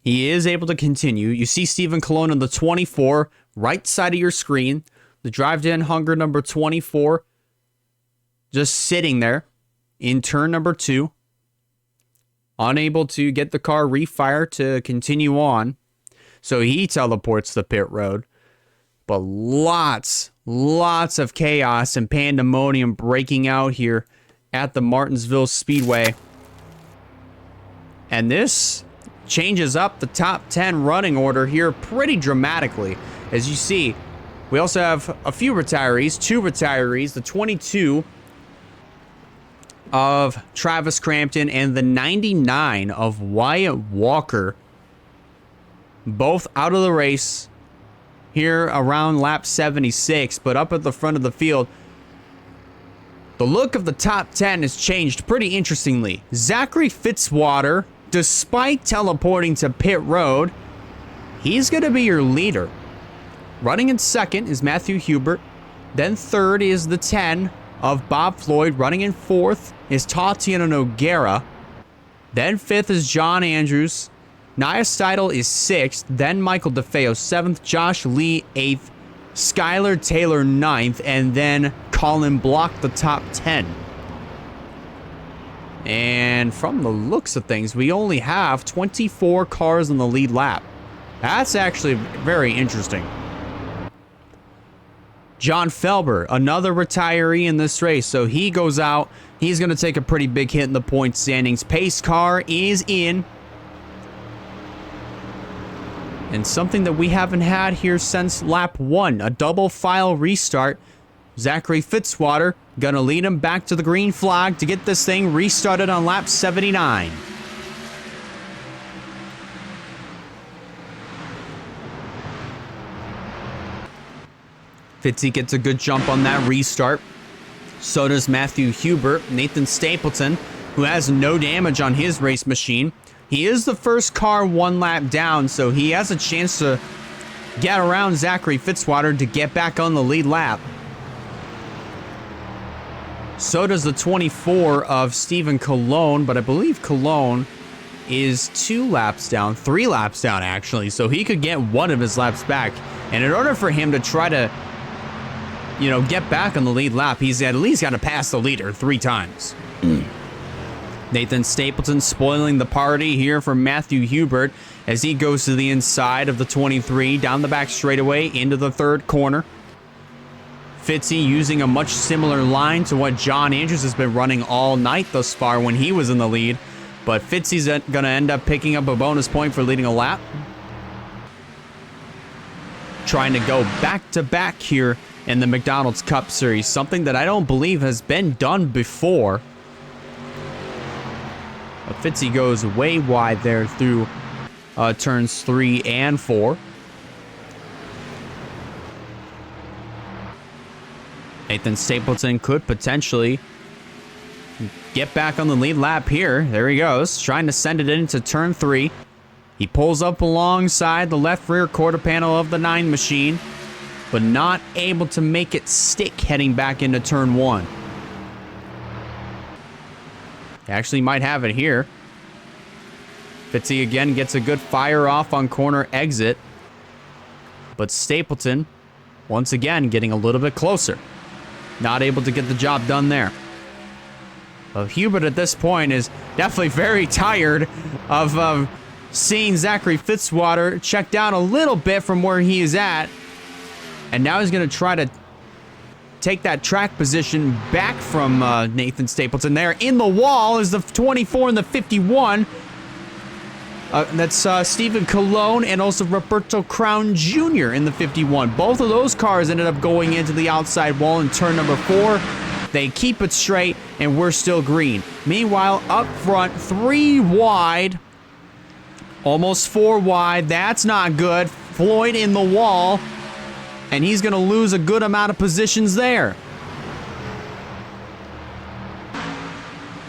he is able to continue. You see Stephen Colon on the 24, right side of your screen. The Drive to End Hunger number 24. Just sitting there in turn number 2. Unable to get the car refired to continue on. So he teleports to pit road. But lots of chaos and pandemonium breaking out here at the Martinsville Speedway. And this changes up the top 10 running order here pretty dramatically. As you see, we also have a few retirees, 2 retirees, the 22 of Travis Crampton and the 99 of Wyatt Walker. Both out of the race here around lap 76, but up at the front of the field. The look of the top 10 has changed pretty interestingly. Zachary Fitzwater, despite teleporting to pit road, he's going to be your leader. Running in second is Matthew Hubert. Then third is the 10 of Bob Floyd. Running in fourth is Tatiana Noguera. Then fifth is John Andrews. Nia Steidel is sixth. Then Michael DeFeo seventh. Josh Lee eighth. Skylar Taylor ninth. And then Colin Block the top 10. And from the looks of things, we only have 24 cars in the lead lap. That's actually very interesting. John Felber, another retiree in this race, so he goes out. He's going to take a pretty big hit in the point standings. Pace car is in. And something that we haven't had here since lap 1, a double file restart. Zachary Fitzwater going to lead him back to the green flag to get this thing restarted on lap 79. Fitzy gets a good jump on that restart. So does Matthew Hubert. Nathan Stapleton, who has no damage on his race machine. He is the first car one lap down, so he has a chance to get around Zachary Fitzwater to get back on the lead lap. So does the 24 of Stephen Colon, but I believe Colon is 2 laps down, 3 laps down actually, so he could get one of his laps back. And in order for him to try to, get back on the lead lap, he's at least got to pass the leader 3 times. Nathan Stapleton spoiling the party here for Matthew Hubert as he goes to the inside of the 23, down the back straightaway into the third corner. Fitzy using a much similar line to what John Andrews has been running all night thus far when he was in the lead. But Fitzy's going to end up picking up a bonus point for leading a lap. Trying to go back-to-back here in the McDonald's Cup Series, something that I don't believe has been done before. But Fitzy goes way wide there through turns 3 and 4. Nathan Stapleton could potentially get back on the lead lap here. There he goes, trying to send it into turn 3. He pulls up alongside the left rear quarter panel of the 9 machine, but not able to make it stick heading back into turn 1. He actually might have it here. Fitzy again gets a good fire off on corner exit, but Stapleton once again getting a little bit closer. Not able to get the job done there. Well, Hubert at this point is definitely very tired of seeing Zachary Fitzwater check down a little bit from where he is at. And now he's going to try to take that track position back from Nathan Stapleton there. In the wall is the 24 and the 51. That's Stephen Colon and also Roberto Crown Jr. in the 51. Both of those cars ended up going into the outside wall in turn number 4. They keep it straight, and we're still green. Meanwhile, up front, 3 wide. Almost 4 wide. That's not good. Floyd in the wall, and he's going to lose a good amount of positions there.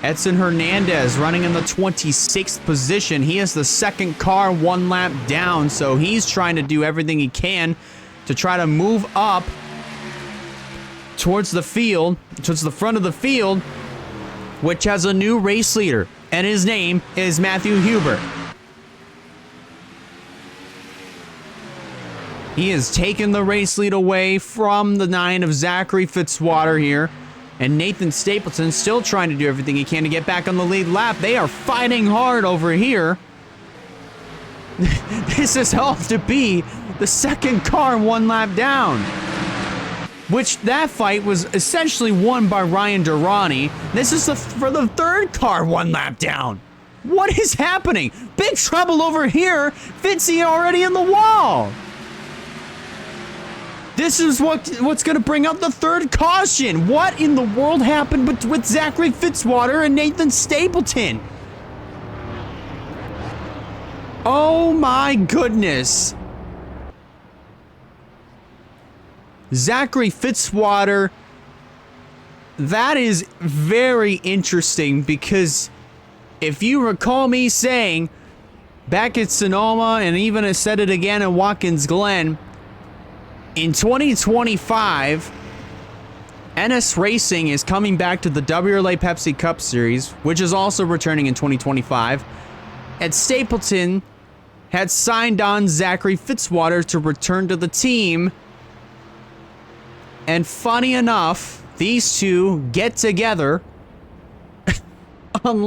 Edson Hernandez running in the 26th position. He is the second car 1 lap down, so he's trying to do everything he can to try to move up towards the field, towards the front of the field, which has a new race leader, and his name is Matthew Hubert. He has taken the race lead away from the 9 of Zachary Fitzwater here. And Nathan Stapleton still trying to do everything he can to get back on the lead lap. They are fighting hard over here. This is held to be the second car 1 lap down. Which that fight was essentially won by Ryan Durrani. This is for the third car 1 lap down. What is happening? Big trouble over here. Fitzy already in the wall. This is what's going to bring out the third caution. What in the world happened with Zachary Fitzwater and Nathan Stapleton? Oh my goodness. Zachary Fitzwater that is very interesting because if you recall me saying back at Sonoma, and even I said it again at Watkins Glen, in 2025, NS Racing is coming back to the WRLA Pepsi Cup Series, which is also returning in 2025. At Stapleton had signed on Zachary Fitzwater to return to the team. And funny enough, these two get together on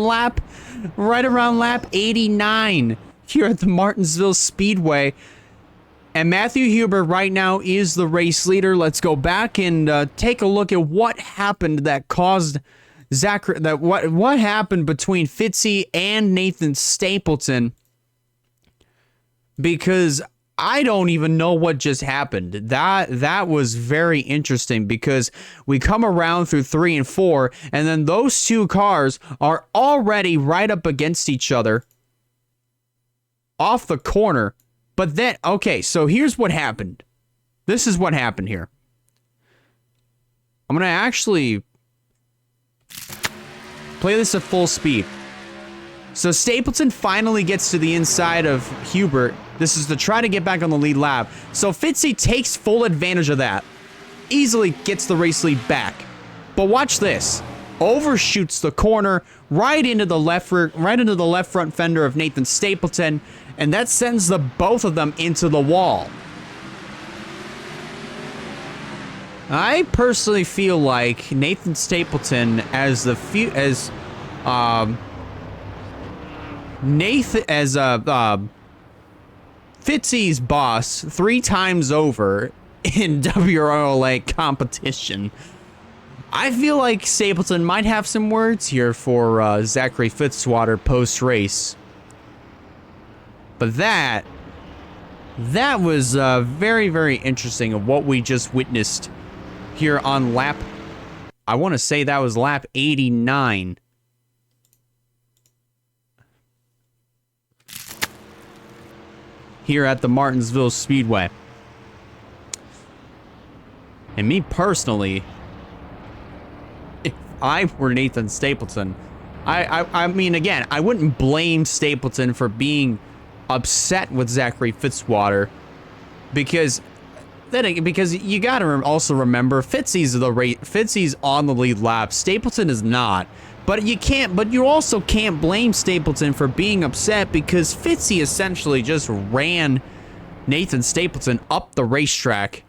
right around lap 89 here at the Martinsville Speedway. And Matthew Hubert right now is the race leader. Let's go back and take a look at what happened that caused Zachary, what happened between Fitzy and Nathan Stapleton, because I don't even know what just happened. That was very interesting because we come around through 3 and 4, and then those two cars are already right up against each other off the corner. But then, okay, so here's what happened. This is what happened here. I'm going to actually play this at full speed. So Stapleton finally gets to the inside of Hubert. This is to try to get back on the lead lap. So Fitzy takes full advantage of that. Easily gets the race lead back. But watch this. Overshoots the corner right into the left front fender of Nathan Stapleton, and that sends the both of them into the wall. I personally feel like Nathan Stapleton Fitzy's boss 3 times over in WRLA competition. I feel like Stapleton might have some words here for Zachary Fitzwater post-race. But that was very, very interesting of what we just witnessed here on lap, I want to say that was lap 89. Here at the Martinsville Speedway. And me personally, if I were Nathan Stapleton, I mean, again, I wouldn't blame Stapleton for being upset with Zachary Fitzwater, because you gotta also remember Fitzy's on the lead lap. Stapleton is not. But you also can't blame Stapleton for being upset, because Fitzy essentially just ran Nathan Stapleton up the racetrack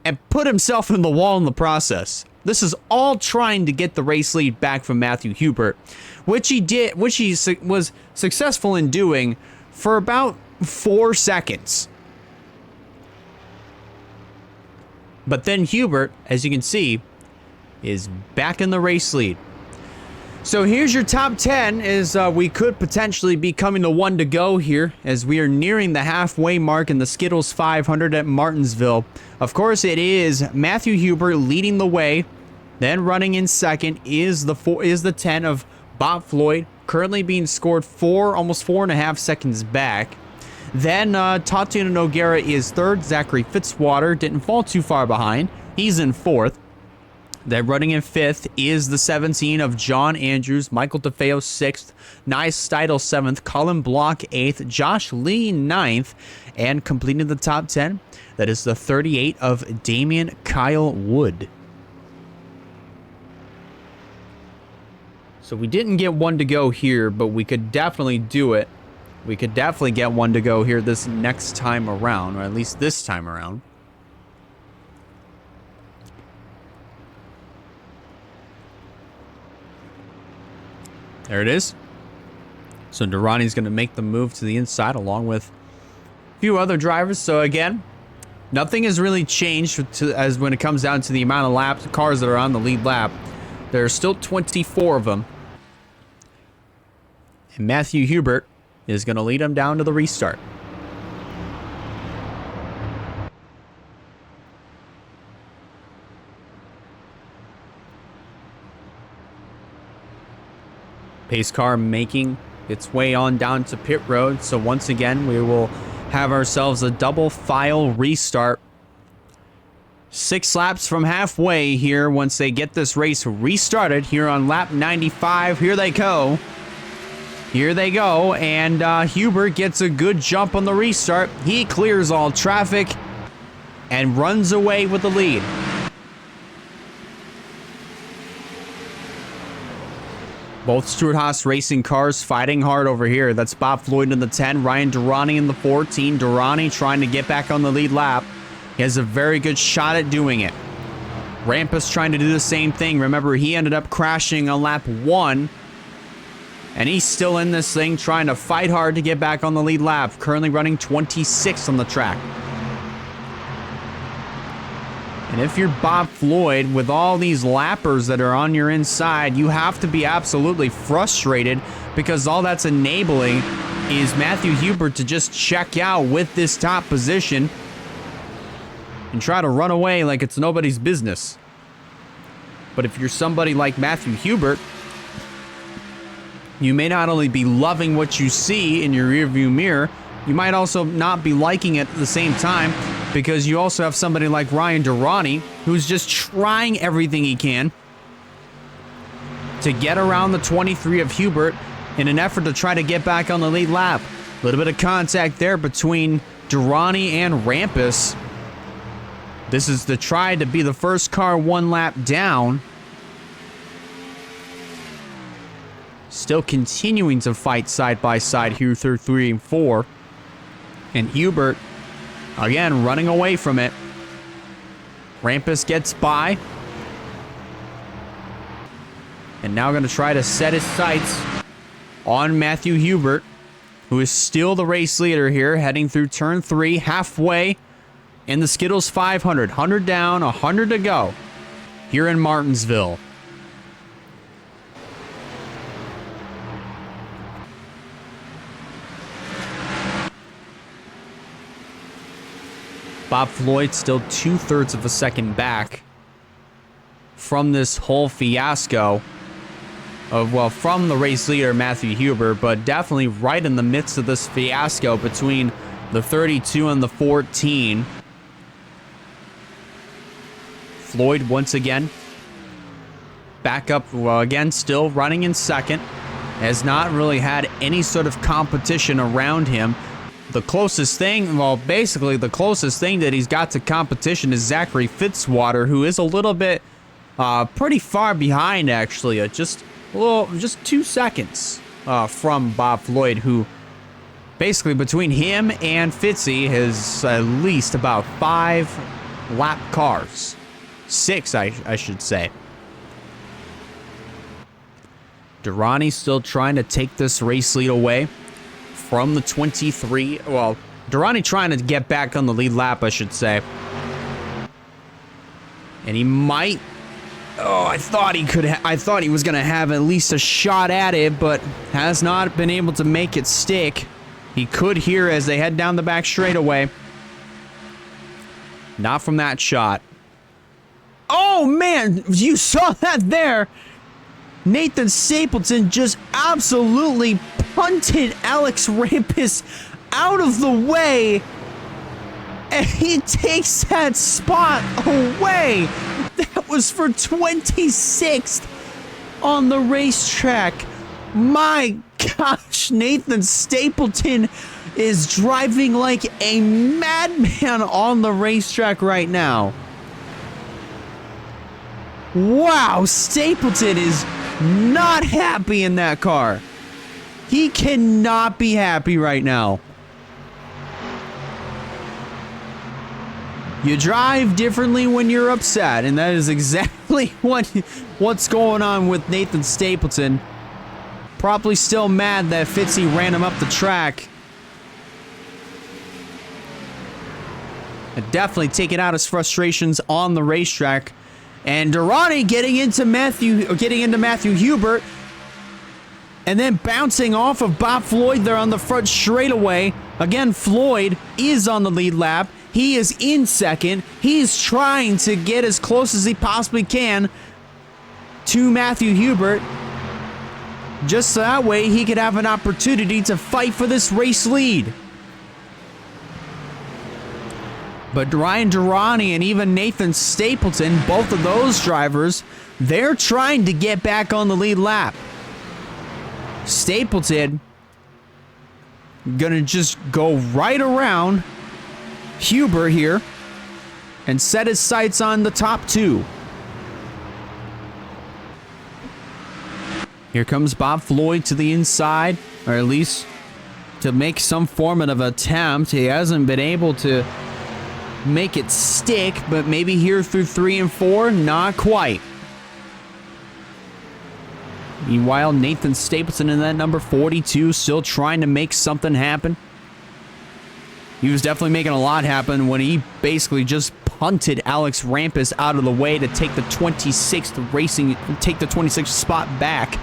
and put himself in the wall in the process. This is all trying to get the race lead back from Matthew Hubert, which he was successful in doing for about 4 seconds. But then Hubert, as you can see, is back in the race lead. So here's your top 10, as we could potentially be coming to 1 to go here, as we are nearing the halfway mark in the Skittles 500 at Martinsville. Of course, it is Matthew Hubert leading the way. Then running in second is the 10 of Bob Floyd, currently being scored almost 4.5 seconds back. Then Tatiana Noguera is third. Zachary Fitzwater didn't fall too far behind. He's in fourth. Then running in fifth is the 17 of John Andrews, Michael DeFeo 6th, Nye Steidel 7th, Colin Block 8th, Josh Lee 9th, and completing the top 10, that is the 38 of Damian Kyle Wood. So we didn't get 1 to go here, but we could definitely do it. We could definitely get 1 to go here this next time around, or at least this time around. There it is. So Durrani's going to make the move to the inside along with a few other drivers. So again, nothing has really changed as when it comes down to the amount of cars that are on the lead lap. There are still 24 of them. And Matthew Hubert is going to lead them down to the restart. Pace car making its way on down to pit road. So once again, we will have ourselves a double file restart 6 laps from halfway here once they get this race restarted here on lap 95. Here they go. Here they go, and Hubert gets a good jump on the restart. He clears all traffic and runs away with the lead. Both Stewart-Haas racing cars fighting hard over here. That's Bob Floyd in the 10, Ryan Durrani in the 14. Durrani trying to get back on the lead lap. He has a very good shot at doing it. Rampus trying to do the same thing. Remember, he ended up crashing on lap 1. And he's still in this thing, trying to fight hard to get back on the lead lap. Currently running 26 on the track. And if you're Bob Floyd, with all these lappers that are on your inside, you have to be absolutely frustrated because all that's enabling is Matthew Hubert to just check out with this top position and try to run away like it's nobody's business. But if you're somebody like Matthew Hubert, you may not only be loving what you see in your rearview mirror, you might also not be liking it at the same time because you also have somebody like Ryan Durrani who's just trying everything he can to get around the 23 of Hubert in an effort to try to get back on the lead lap. A little bit of contact there between Durrani and Rampus. This is to try to be the first car 1 lap down. Still continuing to fight side by side here through 3 and 4. And Hubert, again, running away from it. Rampus gets by. And now going to try to set his sights on Matthew Hubert, who is still the race leader here, heading through turn 3, halfway in the Skittles 500. 100 down, 100 to go here in Martinsville. Bob Floyd still 2/3 of a second back from this whole fiasco of, well, from the race leader, Matthew Hubert, but definitely right in the midst of this fiasco between the 32 and the 14. Floyd once again back up, well, again, still running in second. Has not really had any sort of competition around him. The closest thing, well, basically the closest thing that he's got to competition is Zachary Fitzwater, who is a little bit pretty far behind, actually. Just 2 seconds from Bob Floyd, who basically between him and Fitzy has at least about 5 lap cars. 6, I should say. Durrani still trying to take this race lead away from the 23. Well, Durrani trying to get back on the lead lap, I should say. And he might... Oh, I thought he could. I thought he was going to have at least a shot at it, but has not been able to make it stick. He could here as they head down the back straightaway. Not from that shot. Oh, man, you saw that there. Nathan Stapleton just absolutely punted Alex Rampus out of the way. And he takes that spot away. That was for 26th on the racetrack. My gosh, Nathan Stapleton is driving like a madman on the racetrack right now. Wow, Stapleton is not happy in that car. He cannot be happy right now. You drive differently when you're upset, and that is exactly what's going on with Nathan Stapleton. Probably still mad that Fitzy ran him up the track. And definitely taking out his frustrations on the racetrack. And Durrani getting into Matthew Hubert, and then bouncing off of Bob Floyd there on the front straightaway. Again, Floyd is on the lead lap. He is in second. He's trying to get as close as he possibly can to Matthew Hubert, just so that way he could have an opportunity to fight for this race lead. But Ryan Durrani and even Nathan Stapleton, both of those drivers, they're trying to get back on the lead lap. Stapleton gonna just go right around Huber here and set his sights on the top two. Here comes Bob Floyd to the inside, or at least to make some form of attempt. He hasn't been able to make it stick, but maybe here through 3 and 4, not quite. Meanwhile, Nathan Stapleton in that number 42 still trying to make something happen. He was definitely making a lot happen when he basically just punted Alex Rampus out of the way to take the 26th spot back.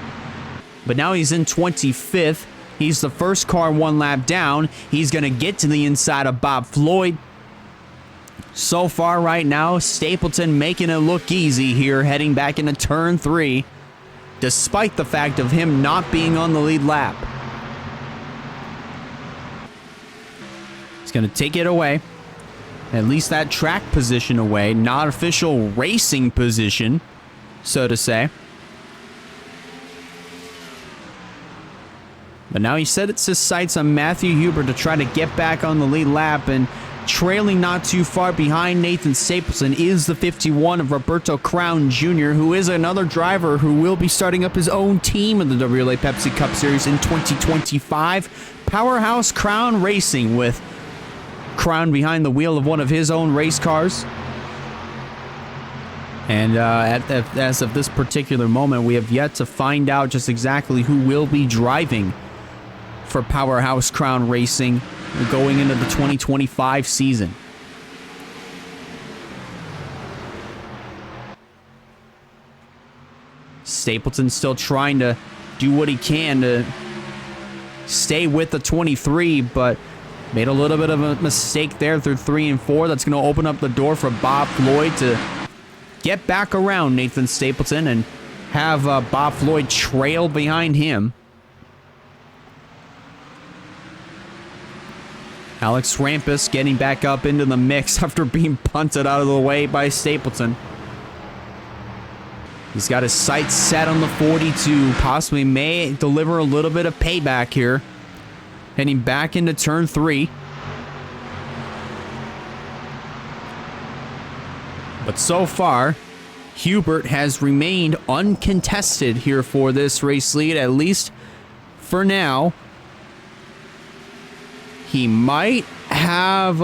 But now he's in 25th. He's the first car one lap down. He's going to get to the inside of Bob Floyd. So far right now, Stapleton making it look easy here, heading back into turn 3, despite the fact of him not being on the lead lap. He's going to take it away. At least that track position away, not official racing position, so to say. But now he sets his sights on Matthew Huber to try to get back on the lead lap, and trailing not too far behind Nathan Stapleton is the 51 of Roberto Crown Jr., who is another driver who will be starting up his own team in the WLA Pepsi Cup Series in 2025. Powerhouse Crown Racing, with Crown behind the wheel of one of his own race cars. And as of this particular moment, we have yet to find out just exactly who will be driving for Powerhouse Crown Racing going into the 2025 season. Stapleton still trying to do what he can to stay with the 23, but made a little bit of a mistake there through 3 and 4. That's going to open up the door for Bob Floyd to get back around Nathan Stapleton and have Bob Floyd trail behind him. Alex Rampus getting back up into the mix after being punted out of the way by Stapleton. He's got his sights set on the 42. Possibly may deliver a little bit of payback here. Heading back into turn 3. But so far, Hubert has remained uncontested here for this race lead, at least for now. He might have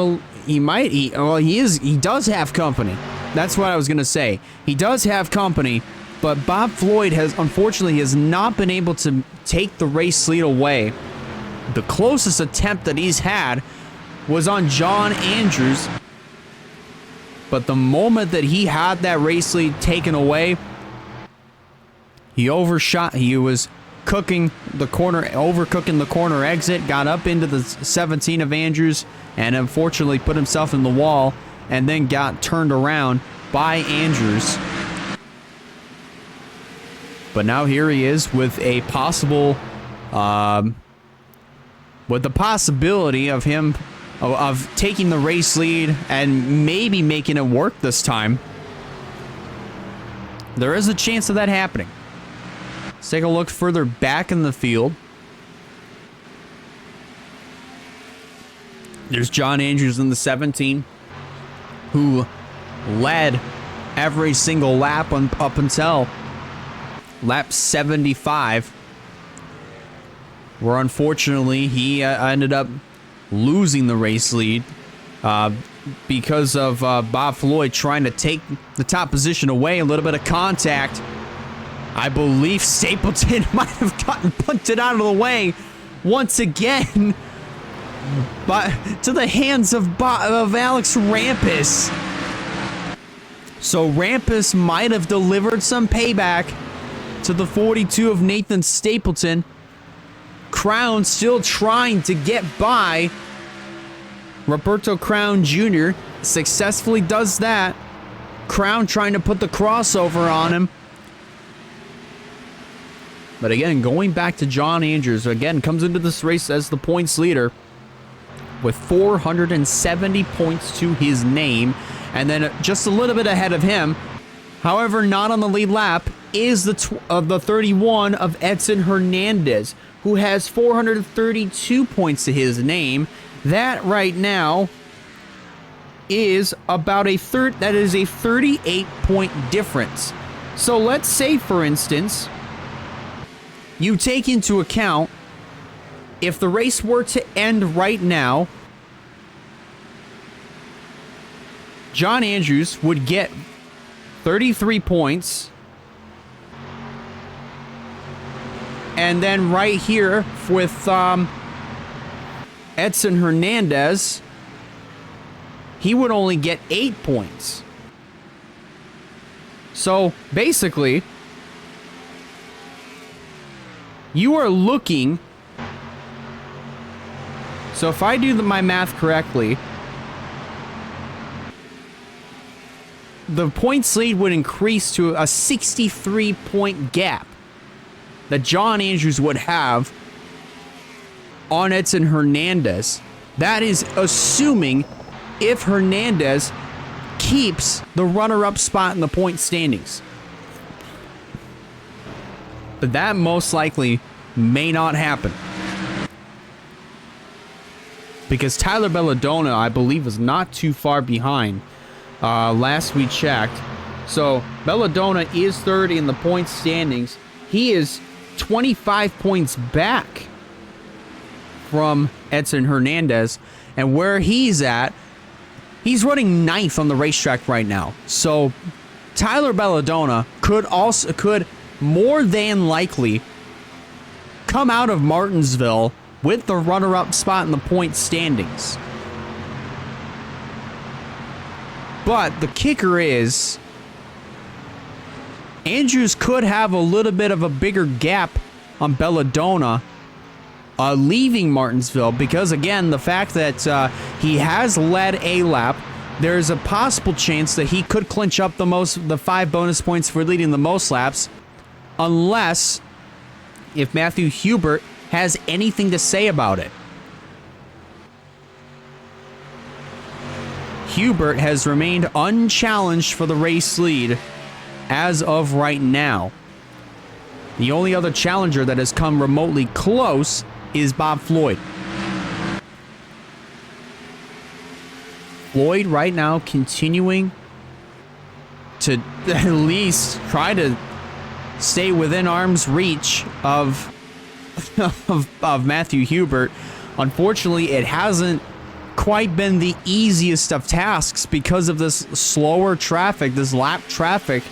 he does have company. That's what I was going to say. He does have company, but Bob Floyd unfortunately has not been able to take the race lead away. The closest attempt that he's had was on John Andrews, but the moment that he had that race lead taken away, he overshot. He was overcooking the corner exit, got up into the 17 of Andrews, and unfortunately put himself in the wall, and then got turned around by Andrews. But now here he is with a possible, with the possibility of him of taking the race lead and maybe making it work this time. There is a chance of that happening. Let's take a look further back in the field. There's John Andrews in the 17, who led every single lap up until lap 75, where unfortunately he ended up losing the race lead because of Bob Floyd trying to take the top position away. A little bit of contact. I believe Stapleton might have gotten punted out of the way once again, but to the hands of Alex Rampus. So Rampus might have delivered some payback to the 42 of Nathan Stapleton. Crown still trying to get by. Roberto Crown Jr. successfully does that. Crown trying to put the crossover on him. But again, going back to John Andrews, again, comes into this race as the points leader. with 470 points to his name. And then just a little bit ahead of him, however, not on the lead lap, is the 31 of Edson Hernandez, who has 432 points to his name. That right now is about a 38-point difference. So let's say, for instance, you take into account if the race were to end right now, John Andrews would get 33 points. And then right here with Edson Hernandez, he would only get 8 points. So basically, you are looking. So if I do my math correctly, the points lead would increase to a 63-point gap that John Andrews would have on Edson Hernandez. That is assuming if Hernandez keeps the runner-up spot in the point standings. But that most likely may not happen, because Tyler Belladonna, I believe, is not too far behind. Last we checked. So Belladonna is third in the point standings. He is 25 points back from Edson Hernandez. And where he's at, he's running ninth on the racetrack right now. So Tyler Belladonna could more than likely come out of Martinsville with the runner-up spot in the point standings. But the kicker is, Andrews could have a little bit of a bigger gap on Belladonna leaving Martinsville, because again, the fact that he has led a lap, there's a possible chance that he could clinch up the 5 bonus points for leading the most laps, unless if Matthew Hubert has anything to say about it. Hubert has remained unchallenged for the race lead as of right now. The only other challenger that has come remotely close is Bob Floyd. Floyd right now continuing to at least try to stay within arm's reach of Matthew Hubert. Unfortunately, it hasn't quite been the easiest of tasks because of this slower traffic, this lap traffic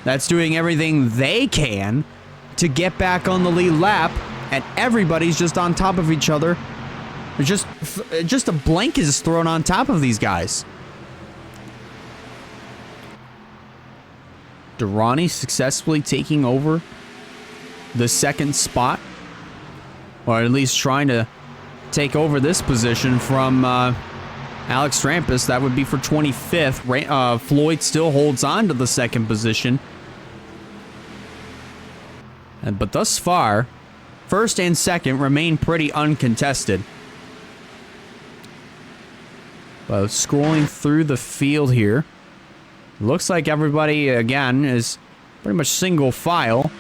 that's doing everything they can to get back on the lead lap, and everybody's just on top of each other. Just a blanket is thrown on top of these guys. Durrani successfully taking over the second spot, or at least trying to take over this position from Alex Trampus. That would be for 25th. Floyd still holds on to the second position. But thus far, first and second remain pretty uncontested. But scrolling through the field here, looks like everybody, again, is pretty much single file.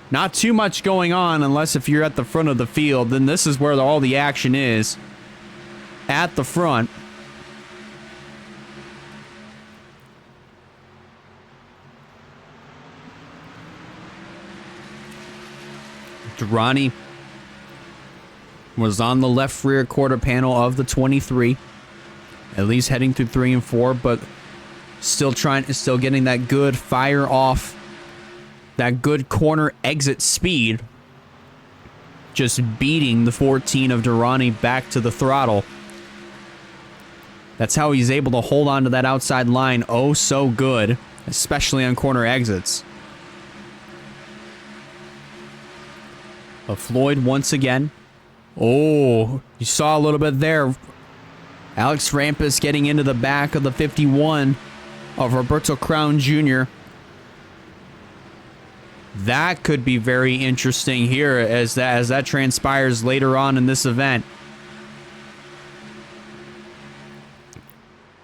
Not too much going on, unless if you're at the front of the field, then this is where all the action is. At the front. Durrani was on the left rear quarter panel of the 23. At least heading through 3 and 4, but still getting that good fire off, that good corner exit speed. Just beating the 14 of Durrani back to the throttle. That's how he's able to hold on to that outside line oh so good, especially on corner exits. But Floyd once again. Oh, you saw a little bit there. Alex Trampus getting into the back of the 51 of Roberto Crown Jr. That could be very interesting here as that transpires later on in this event.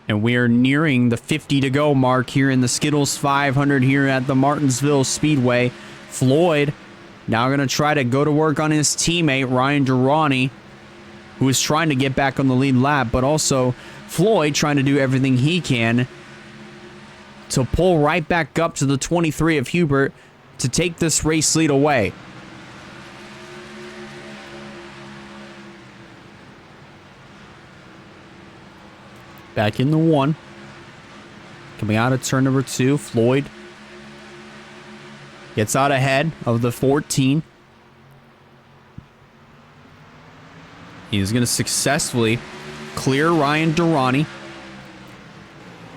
And we are nearing the 50 to go mark here in the Skittles 500 here at the Martinsville Speedway. Floyd now going to try to go to work on his teammate, Ryan Durrani, who is trying to get back on the lead lap, but also Floyd trying to do everything he can to pull right back up to the 23 of Hubert to take this race lead away. Back in the 1. Coming out of turn number 2, Floyd gets out ahead of the 14. He's going to successfully clear Ryan Durrani.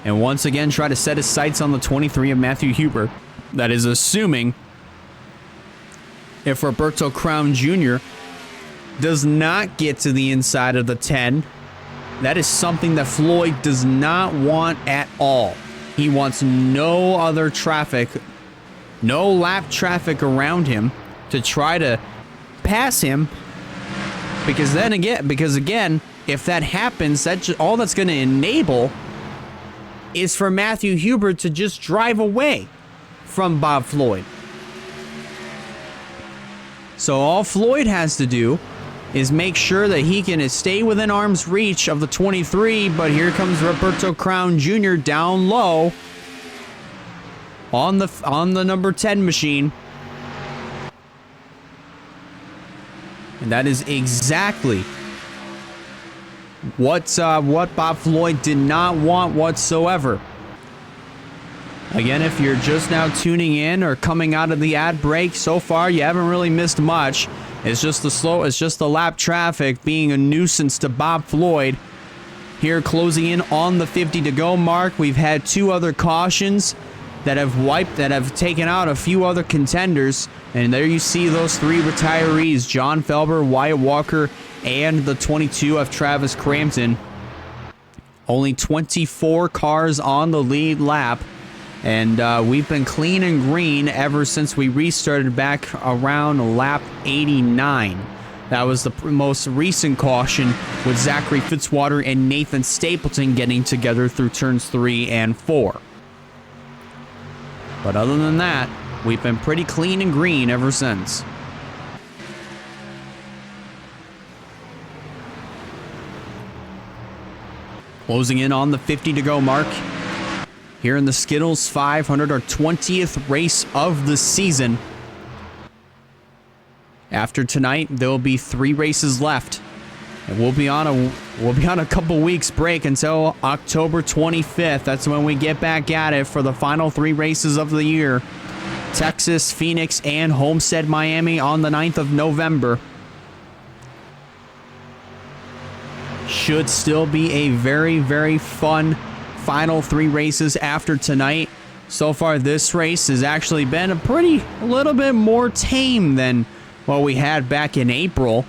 And once again try to set his sights on the 23 of Matthew Hubert. That is assuming if Roberto Crown Jr. does not get to the inside of the 10, that is something that Floyd does not want at all. He wants no other traffic, no lap traffic around him to try to pass him. Because again, if that happens, all that's going to enable is for Matthew Hubert to just drive away from Bob Floyd. So all Floyd has to do is make sure that he can stay within arm's reach of the 23, but here comes Roberto Crown Jr. down low on the number 10 machine. And that is exactly what Bob Floyd did not want whatsoever. Again, if you're just now tuning in or coming out of the ad break, so far you haven't really missed much. It's just the lap traffic being a nuisance to Bob Floyd. Here closing in on the 50 to go mark. We've had 2 other cautions that have taken out a few other contenders. And there you see those 3 retirees, John Felber, Wyatt Walker, and the 22 of Travis Crampton. Only 24 cars on the lead lap. And we've been clean and green ever since we restarted back around lap 89. That was the most recent caution with Zachary Fitzwater and Nathan Stapleton getting together through turns 3 and 4. But other than that, we've been pretty clean and green ever since. Closing in on the 50 to go mark. Here in the Skittles 500, our 20th race of the season. After tonight, there will be 3 races left. And we'll be on a couple weeks break until October 25th. That's when we get back at it for the final 3 races of the year. Texas, Phoenix, and Homestead, Miami on the 9th of November. Should still be a very, very fun final 3 races after tonight. So far, this race has actually been a little bit more tame than what we had back in April.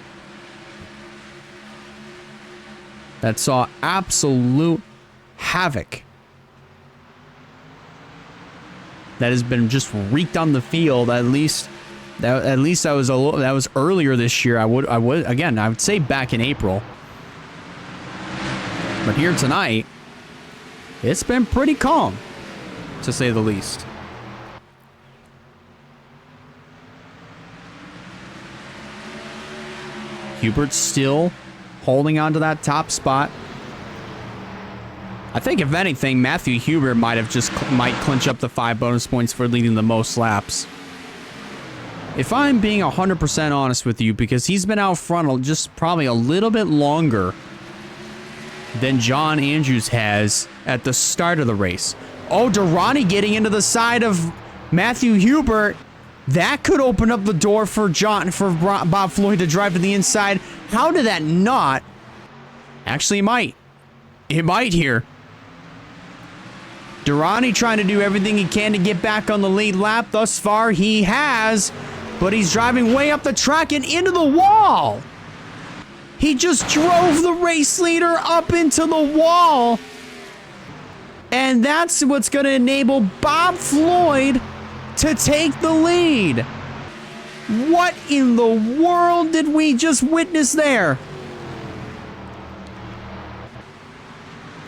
That saw absolute havoc. That has been just wreaked on the field. At least that was earlier this year. I would say back in April. But here tonight, it's been pretty calm, to say the least. Hubert's still holding on to that top spot. I think if anything, Matthew Hubert might clinch up the 5 bonus points for leading the most laps. If I'm being 100% honest with you, because he's been out front just probably a little bit longer than John Andrews has at the start of the race. Oh, Durrani getting into the side of Matthew Hubert. That could open up the door for Bob Floyd to drive to the inside. How did that not? Actually, it might. It might here. Durrani trying to do everything he can to get back on the lead lap. Thus far, he has. But he's driving way up the track and into the wall. He just drove the race leader up into the wall. And that's what's going to enable Bob Floyd to take the lead. What in the world did we just witness there?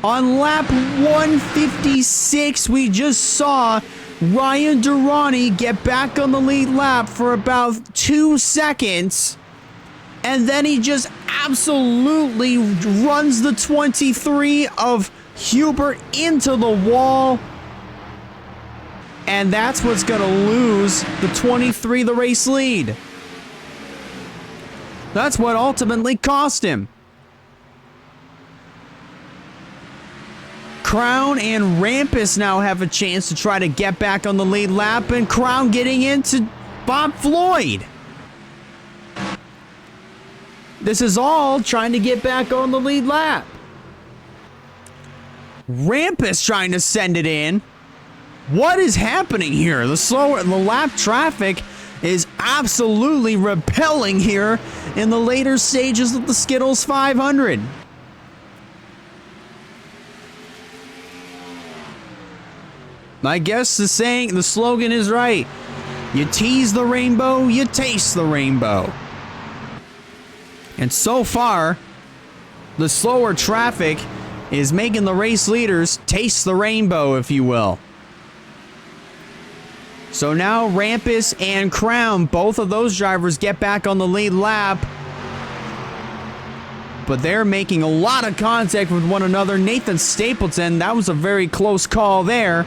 On lap 156, we just saw Ryan Durrani get back on the lead lap for about 2 seconds. And then he just absolutely runs the 23 of Hubert into the wall. And that's what's going to lose the 23 the race lead. That's what ultimately cost him. Crown and Rampus now have a chance to try to get back on the lead lap, and Crown getting into Bob Floyd. This is all trying to get back on the lead lap. Rampus trying to send it in. What is happening here? The lap traffic is absolutely repelling here in the later stages of the Skittles 500. I guess the slogan is right. You tease the rainbow, you taste the rainbow. And so far, the slower traffic is making the race leaders taste the rainbow, if you will. So now Rampus and Crown, both of those drivers get back on the lead lap. But they're making a lot of contact with one another. Nathan Stapleton, that was a very close call there.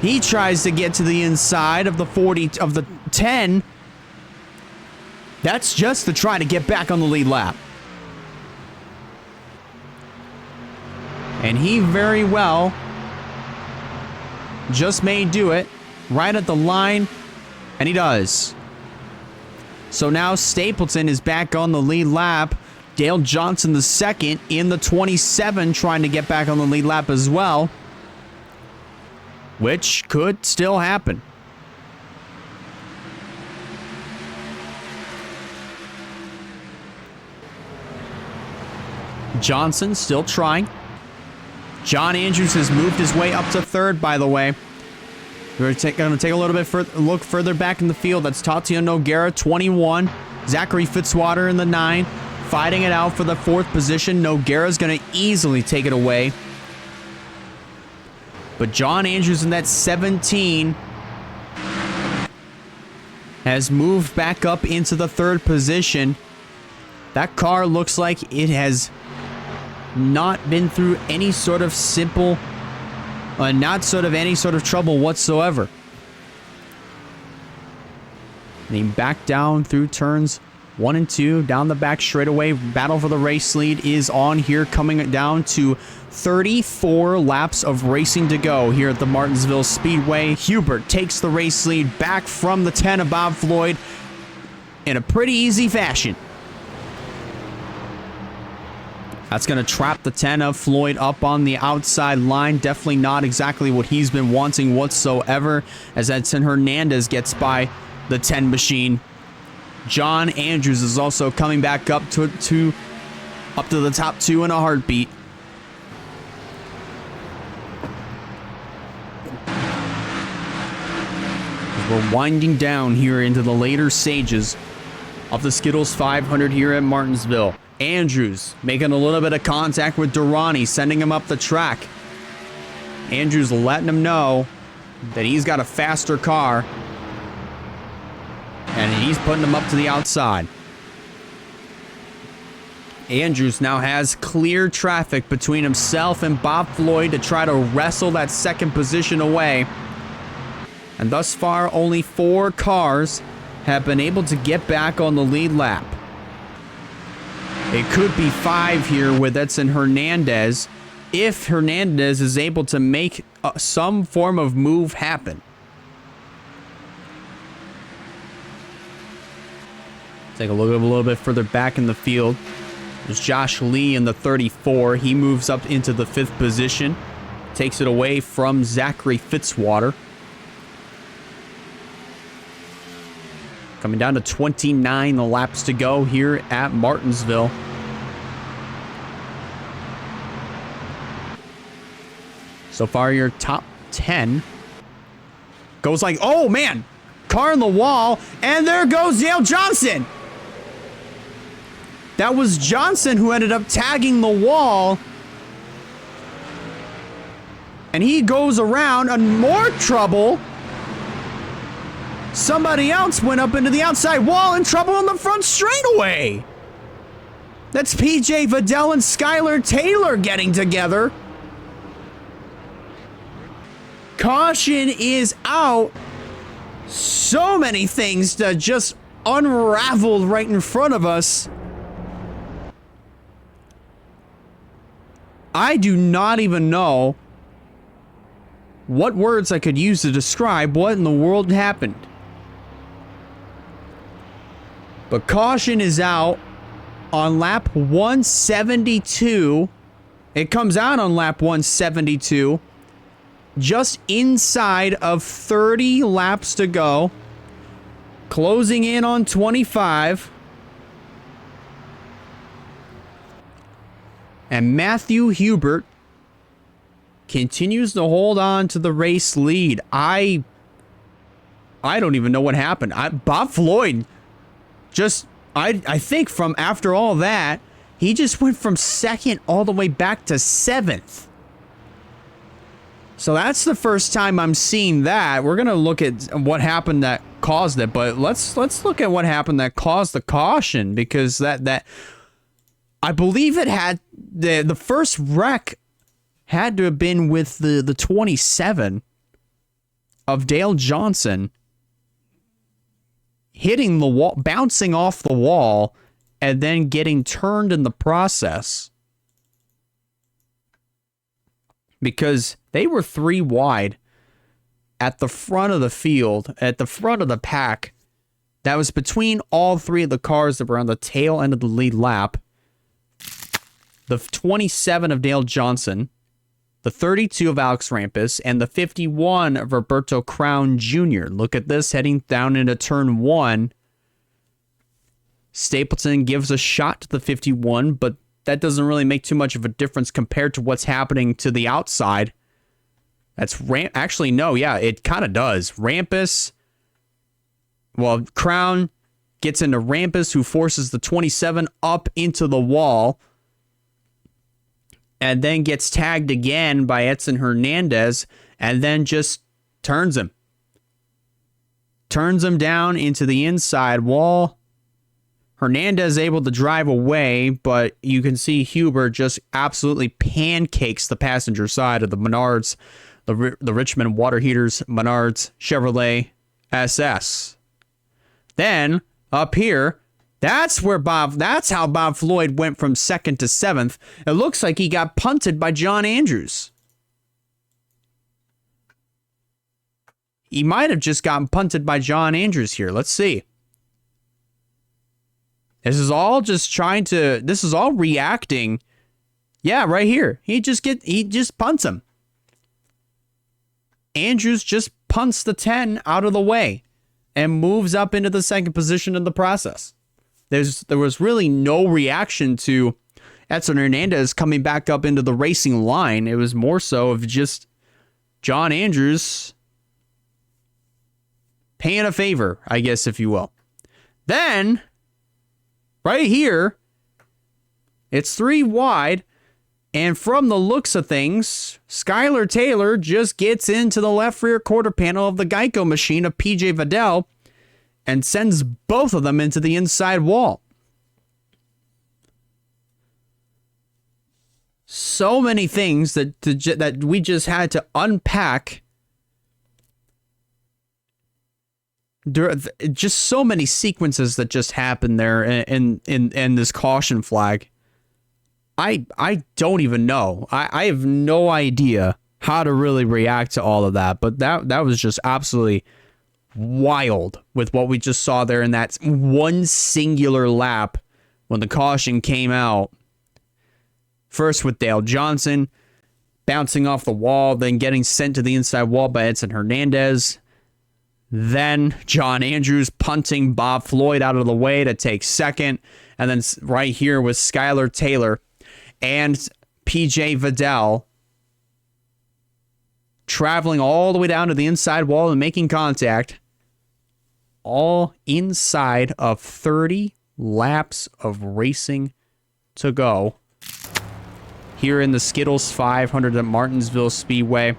He tries to get to the inside of the 10. That's just to try to get back on the lead lap. And he very well just may do it right at the line, and he does. So now Stapleton is back on the lead lap. Dale Johnson the second in the 27 trying to get back on the lead lap as well, which could still happen. Johnson still trying. John Andrews has moved his way up to third, by the way. We're going to take a little bit look further back in the field. That's Tatiana Noguera, 21. Zachary Fitzwater in the 9. Fighting it out for the 4th position. Noguera's going to easily take it away. But John Andrews in that 17 has moved back up into the 3rd position. That car looks like it has not been through any sort of any sort of trouble whatsoever. And he back down through turns 1 and 2, down the back straightaway. Battle for the race lead is on here, coming down to 34 laps of racing to go here at the Martinsville Speedway. Hubert takes the race lead back from the 10 of Bob Floyd in a pretty easy fashion. That's going to trap the 10 of Floyd up on the outside line. Definitely not exactly what he's been wanting whatsoever, as Edson Hernandez gets by the 10 machine. John Andrews is also coming back up to the top 2 in a heartbeat. We're winding down here into the later stages of the Skittles 500 here at Martinsville. Andrews making a little bit of contact with Durrani, sending him up the track. Andrews letting him know that he's got a faster car, and he's putting him up to the outside. Andrews now has clear traffic between himself and Bob Floyd to try to wrestle that 2nd position away. And thus far, only 4 cars have been able to get back on the lead lap. It could be 5 here with Edson Hernandez, if Hernandez is able to make some form of move happen. Take a look a little bit further back in the field. There's Josh Lee in the 34. He moves up into the 5th position. Takes it away from Zachary Fitzwater. Coming down to 29 laps to go here at Martinsville. So far, your top 10 goes like, oh man, car in the wall, and there goes Dale Johnson. That was Johnson who ended up tagging the wall. And he goes around and more trouble. Somebody else went up into the outside wall in trouble on the front straightaway. That's PJ Vidal and Skylar Taylor getting together. Caution is out. So many things that just unraveled right in front of us. I do not even know what words I could use to describe what in the world happened. But caution is out on lap 172. It comes out on lap 172. Just inside of 30 laps to go. Closing in on 25. And Matthew Hubert continues to hold on to the race lead. I don't even know what happened. Bob Floyd just, I think from after all that, he just went from second all the way back to 7th. So that's the first time I'm seeing that. We're going to look at what happened that caused it, but let's look at what happened that caused the caution, because that I believe it had the first wreck had to have been with the 27 of Dale Johnson hitting the wall, bouncing off the wall, and then getting turned in the process. Because they were 3 wide at the front of the field, at the front of the pack. That was between all 3 of the cars that were on the tail end of the lead lap. The 27 of Dale Johnson, the 32 of Alex Rampus, and the 51 of Roberto Crown Jr. Look at this, heading down into turn 1. Stapleton gives a shot to the 51, but that doesn't really make too much of a difference compared to what's happening to the outside. That's actually, no, yeah, it kind of does. Rampus, well, Crown gets into Rampus, who forces the 27 up into the wall, and then gets tagged again by Edson Hernandez, and then just turns him. Turns him down into the inside wall. Hernandez able to drive away, but you can see Huber just absolutely pancakes the passenger side of the Menards, the Richmond Water Heaters Menards Chevrolet SS. Then, up here, that's how Bob Floyd went from 2nd to 7th. It looks like he got punted by John Andrews. He might have just gotten punted by John Andrews here. Let's see. This is all reacting. Yeah, right here. He just punts him. Andrews just punts the 10 out of the way and moves up into the 2nd position in the process. There was really no reaction to Edson Hernandez coming back up into the racing line. It was more so of just John Andrews paying a favor, I guess, if you will. Then, right here, it's 3 wide, and from the looks of things, Skylar Taylor just gets into the left rear quarter panel of the Geico machine of PJ Vidal and sends both of them into the inside wall. So many things that we just had to unpack. Just so many sequences that just happened there in this caution flag. I don't even know. I have no idea how to really react to all of that, but that was just absolutely wild with what we just saw there in that one singular lap when the caution came out. First with Dale Johnson bouncing off the wall, then getting sent to the inside wall by Edson Hernandez. Then John Andrews punting Bob Floyd out of the way to take 2nd. And then right here with Skylar Taylor and PJ Vidal traveling all the way down to the inside wall and making contact. All inside of 30 laps of racing to go. here in the Skittles 500 at Martinsville Speedway.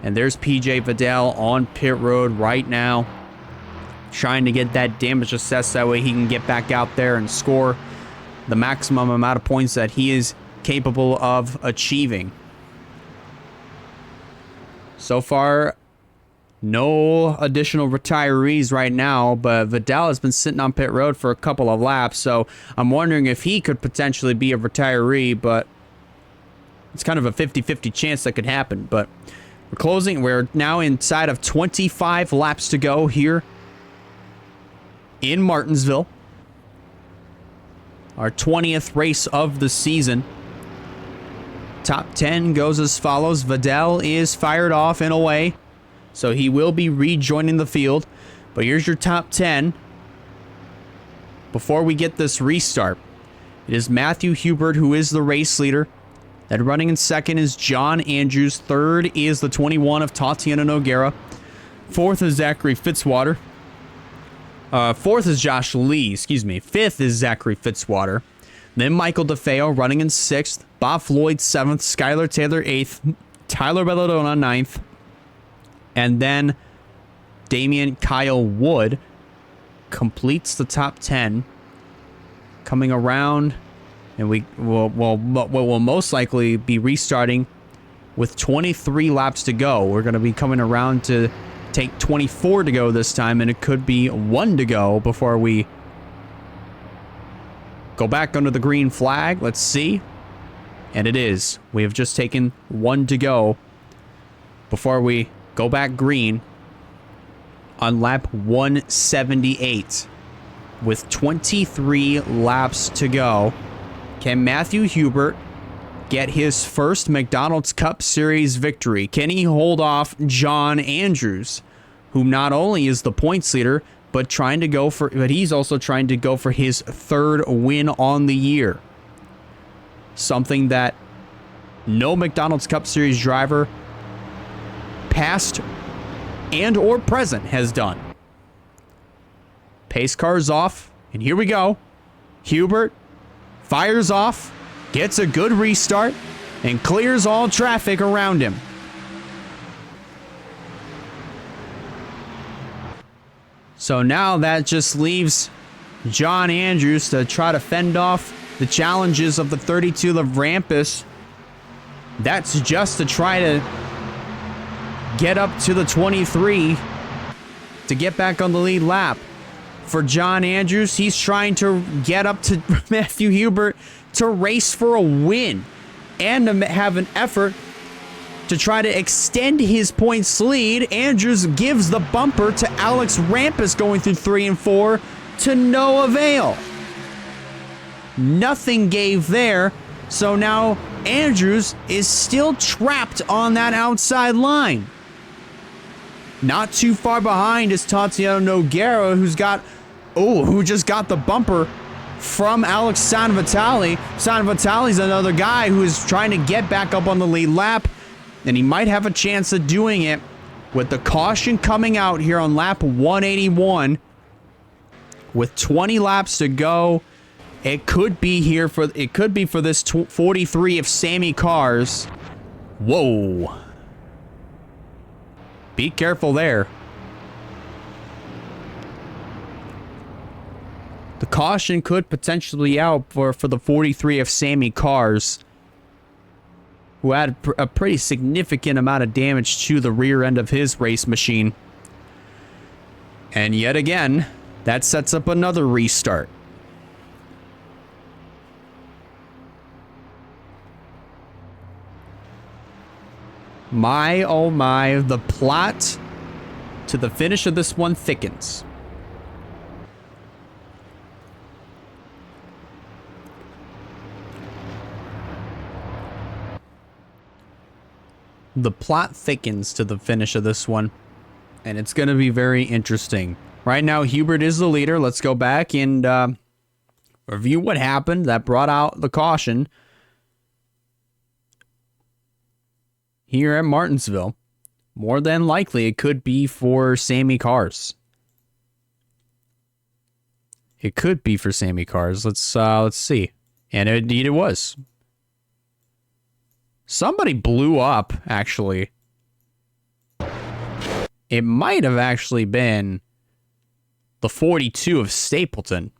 And there's PJ Vidal on pit road right now, trying to get that damage assessed. That way he can get back out there and score the maximum amount of points that he is capable of achieving. So far, no additional retirees right now, but Vidal has been sitting on pit road for a couple of laps, so I'm wondering if he could potentially be a retiree, but it's kind of a 50-50 chance that could happen. But we're closing. We're now inside of 25 laps to go here in Martinsville. Our 20th race of the season. Top 10 goes as follows. Vidal is fired off and away, so he will be rejoining the field. But here's your top 10. Before we get this restart, it is Matthew Hubert who is the race leader. Then running in second is John Andrews. Third is the 21 of Tatiana Noguera. Fourth is Zachary Fitzwater. Fourth is Josh Lee, excuse me. Fifth is Zachary Fitzwater. Then Michael DeFeo running in sixth. Bob Floyd seventh. Skylar Taylor eighth. Tyler Belladonna ninth. And then Damian Kyle Wood completes the top 10. Coming around, and we will most likely be restarting with 23 laps to go. We're going to be coming around to take 24 to go this time, and it could be 1 to go before we go back under the green flag. Let's see. And it is. We have just taken 1 to go before we go back green on lap 178 with 23 laps to go. Can Matthew Hubert get his first McDonald's Cup Series victory? Can he hold off John Andrews, who not only is the points leader, but he's also trying to go for his third win on the year? Something that no McDonald's Cup Series driver, past and or present, has done. Pace car's off, and here we go. Hubert fires off, gets a good restart, and clears all traffic around him. So now that just leaves John Andrews to try to fend off the challenges of the 32 of Rampus. That's just to try to get up to the 23 to get back on the lead lap. For John Andrews, he's trying to get up to Matthew Hubert to race for a win and to have an effort to try to extend his points lead. Andrews gives the bumper to Alex Rampus going through 3 and 4 to no avail. Nothing gave there, so now Andrews is still trapped on that outside line. Not too far behind is Tatiana Noguera, who just got the bumper from Alex Sanvitali. Sanvitali's another guy who is trying to get back up on the lead lap, and he might have a chance of doing it with the caution coming out here on lap 181 with 20 laps to go. It could be for this 43 of Sammy Cars. Whoa. Be careful there. The caution could potentially be out for the 43 of Sammy Cars, who had a pretty significant amount of damage to the rear end of his race machine. And yet again, that sets up another restart. My, oh my, the plot to the finish of this one thickens. The plot thickens to the finish of this one, and it's going to be very interesting. Right now, Hubert is the leader. Let's go back and review what happened that brought out the caution here at Martinsville. More than likely, it could be for Sammy Cars. It could be for Sammy Cars. Let's see. And indeed it was. Somebody blew up, actually. It might have actually been the 42 of Stapleton.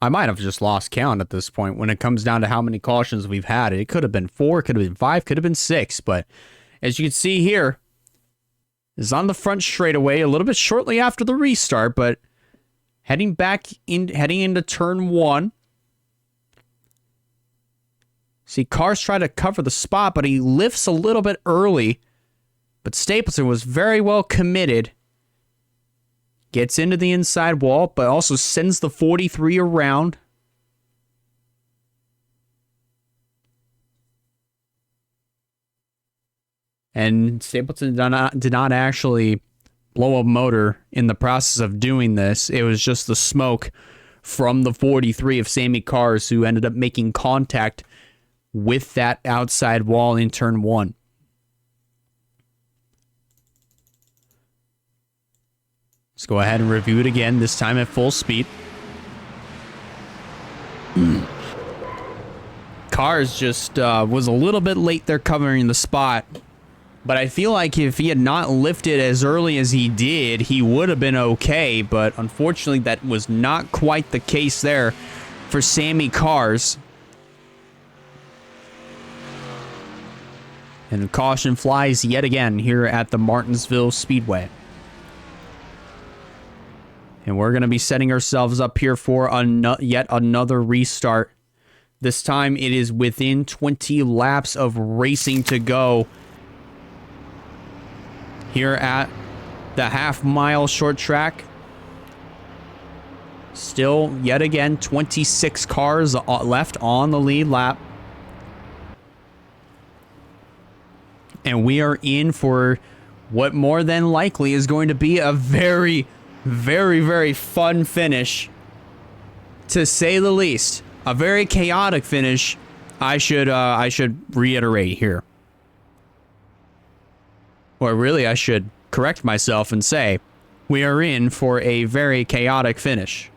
I might have just lost count at this point when it comes down to how many cautions we've had. It could have been 4, could have been 5, could have been 6, but as you can see here, is on the front straightaway a little bit shortly after the restart, but heading into turn 1. See, Cars try to cover the spot, but he lifts a little bit early. But Stapleton was very well committed. Gets into the inside wall, but also sends the 43 around. And Stapleton did not actually blow up motor in the process of doing this. It was just the smoke from the 43 of Sammy Cars, who ended up making contact with that outside wall in turn 1. Let's go ahead and review it again, this time at full speed. Cars just was a little bit late there covering the spot. But I feel like if he had not lifted as early as he did, he would have been okay. But unfortunately, that was not quite the case there for Sammy Cars. And caution flies yet again here at the Martinsville Speedway. And we're going to be setting ourselves up here for yet another restart. This time it is within 20 laps of racing to go here at the half-mile short track. Still, yet again, 26 cars left on the lead lap. And we are in for what more than likely is going to be a very, very, very fun finish, to say the least. A very chaotic finish, I should reiterate here. Or really, I should correct myself and say, we are in for a very chaotic finish.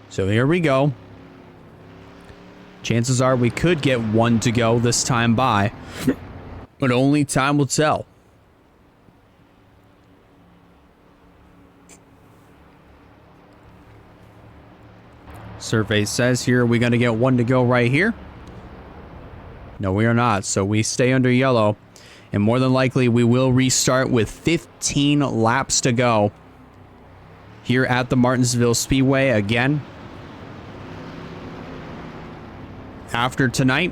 So here we go. Chances are we could get one to go this time by, but only time will tell. Survey says here we're going to get one to go right here. No, we are not. So we stay under yellow. And more than likely, we will restart with 15 laps to go here at the Martinsville Speedway again. After tonight,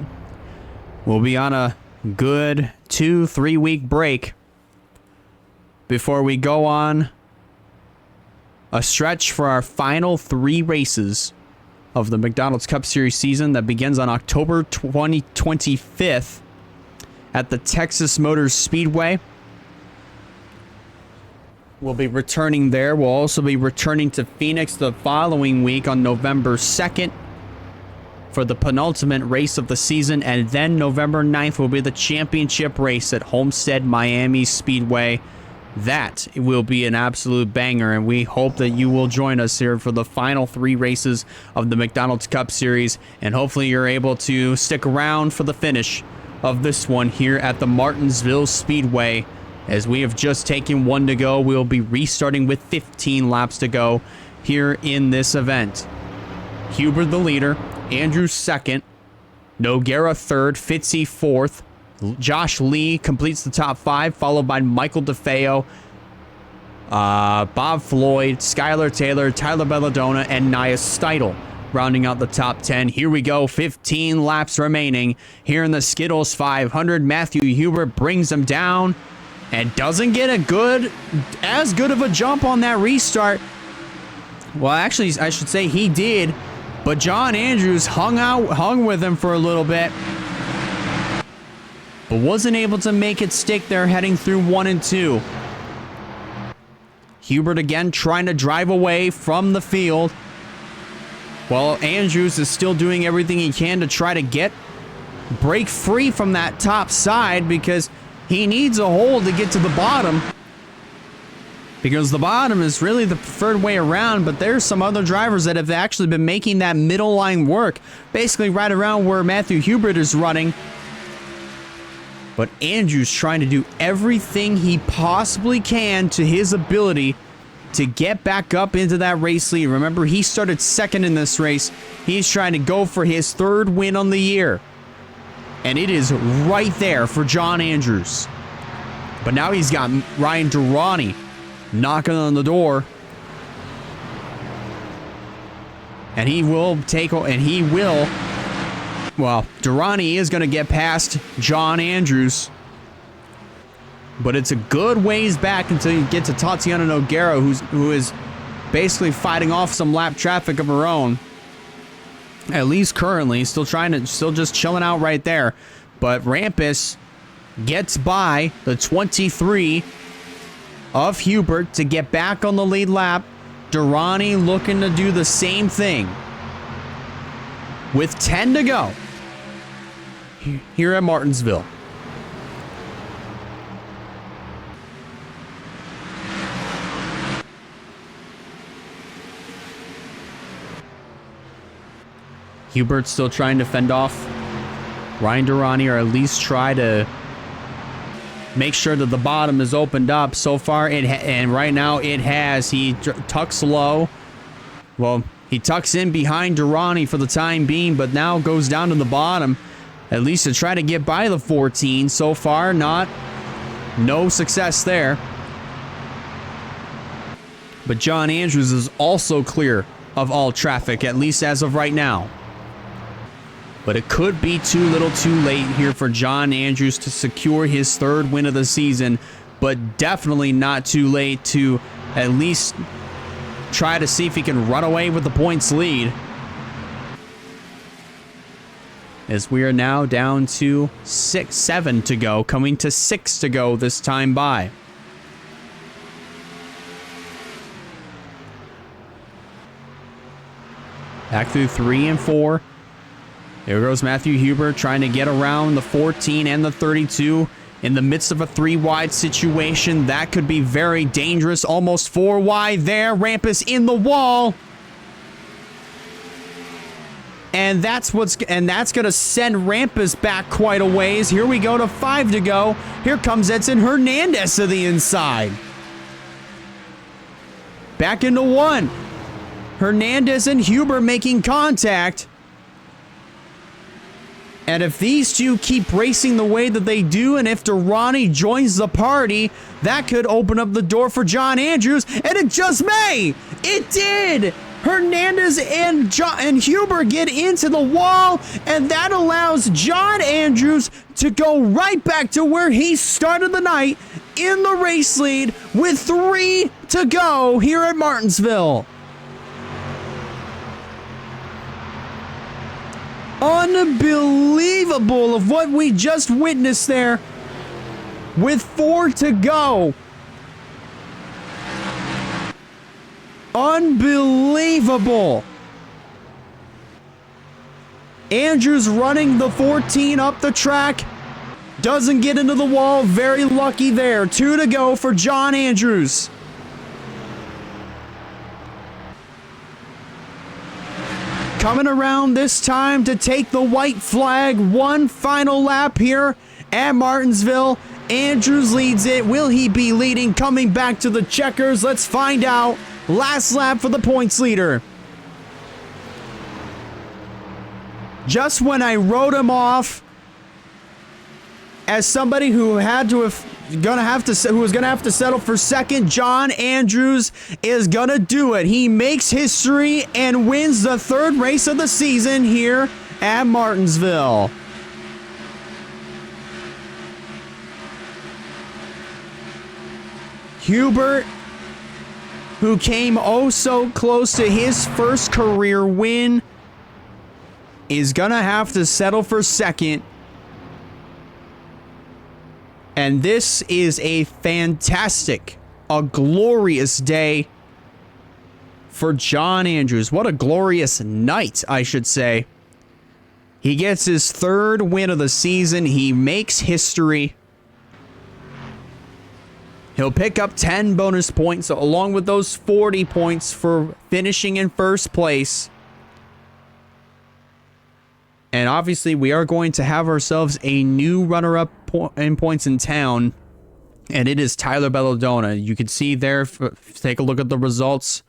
we'll be on a good 2-3 week break before we go on a stretch for our final 3 races of the McDonald's Cup Series season that begins on October 25th at the Texas Motor Speedway. We'll be returning there. We'll also be returning to Phoenix the following week on November 2nd for the penultimate race of the season, and then November 9th will be the championship race at Homestead Miami Speedway. That will be an absolute banger, and we hope that you will join us here for the final 3 races of the McDonald's Cup Series, and hopefully you're able to stick around for the finish of this one here at the Martinsville Speedway. As we have just taken 1 to go, we'll be restarting with 15 laps to go here in this event. Huber the leader, Andrew second, Noguera third, Fitzy fourth, Josh Lee completes the top 5, followed by Michael DeFeo, Bob Floyd, Skylar Taylor, Tyler Belladonna, and Nia Steidel rounding out the top 10. Here we go, 15 laps remaining here in the Skittles 500. Matthew Huber brings them down and doesn't get as good of a jump on that restart. Well, actually, I should say he did, but John Andrews hung with him for a little bit, but wasn't able to make it stick there heading through 1 and 2. Hubert again trying to drive away from the field, while Andrews is still doing everything he can to try to break free from that top side, because He needs a hole to get to the bottom, because the bottom is really the preferred way around, but there's some other drivers that have actually been making that middle line work, basically right around where Matthew Hubert is running. But Andrews trying to do everything he possibly can to his ability to get back up into that race lead. Remember, he started second in this race. He's trying to go for his third win on the year. And it is right there for John Andrews. But now he's got Ryan Durrani knocking on the door. And he will take, and he will, well, Durrani is going to get past John Andrews. But it's a good ways back until you get to Tatiana Noguera, who is basically fighting off some lap traffic of her own. At least currently, still just chilling out right there. But Rampus gets by the 23 of Hubert to get back on the lead lap. Durrani looking to do the same thing. With 10 to go here at Martinsville. Hubert's still trying to fend off Ryan Durrani, or at least try to make sure that the bottom is opened up. So far, and right now it has. He tucks low. Well, he tucks in behind Durrani for the time being, but now goes down to the bottom, at least to try to get by the 14. So far, no success there. But John Andrews is also clear of all traffic, at least as of right now. But it could be too little too late here for John Andrews to secure his third win of the season, but definitely not too late to at least try to see if he can run away with the points lead. As we are now down to 7 to go, coming to 6 to go this time by. Back through 3 and 4. There goes Matthew Hubert trying to get around the 14 and the 32 in the midst of a 3-wide situation. That could be very dangerous. Almost 4 wide there. Rampus in the wall. And that's going to send Rampus back quite a ways. Here we go to 5 to go. Here comes Edson Hernandez to the inside. Back into 1. Hernandez and Hubert making contact. And if these two keep racing the way that they do, and if Durrani joins the party, that could open up the door for John Andrews, and it just may! It did! Hernandez and Hubert get into the wall, and that allows John Andrews to go right back to where he started the night, in the race lead, with 3 to go here at Martinsville. Unbelievable of what we just witnessed there. With 4 to go. Unbelievable. Andrews running the 14 up the track. Doesn't get into the wall. Very lucky there. 2 to go for John Andrews. Coming around this time to take the white flag. One final lap here at Martinsville. Andrews leads it. Will he be leading? Coming back to the checkers. Let's find out. Last lap for the points leader. Just when I wrote him off as somebody who was gonna have to settle for second, John Andrews is gonna do it. He makes history and wins the 3rd race of the season here at Martinsville. Hubert, who came oh so close to his first career win, is gonna have to settle for second. And this is a fantastic, a glorious day for John Andrews. What a glorious night, I should say. He gets his 3rd win of the season. He makes history. He'll pick up 10 bonus points along with those 40 points for finishing in first place. And obviously, we are going to have ourselves a new runner-up in points in town. And it is Tyler Belladonna. You can see there, take a look at the results.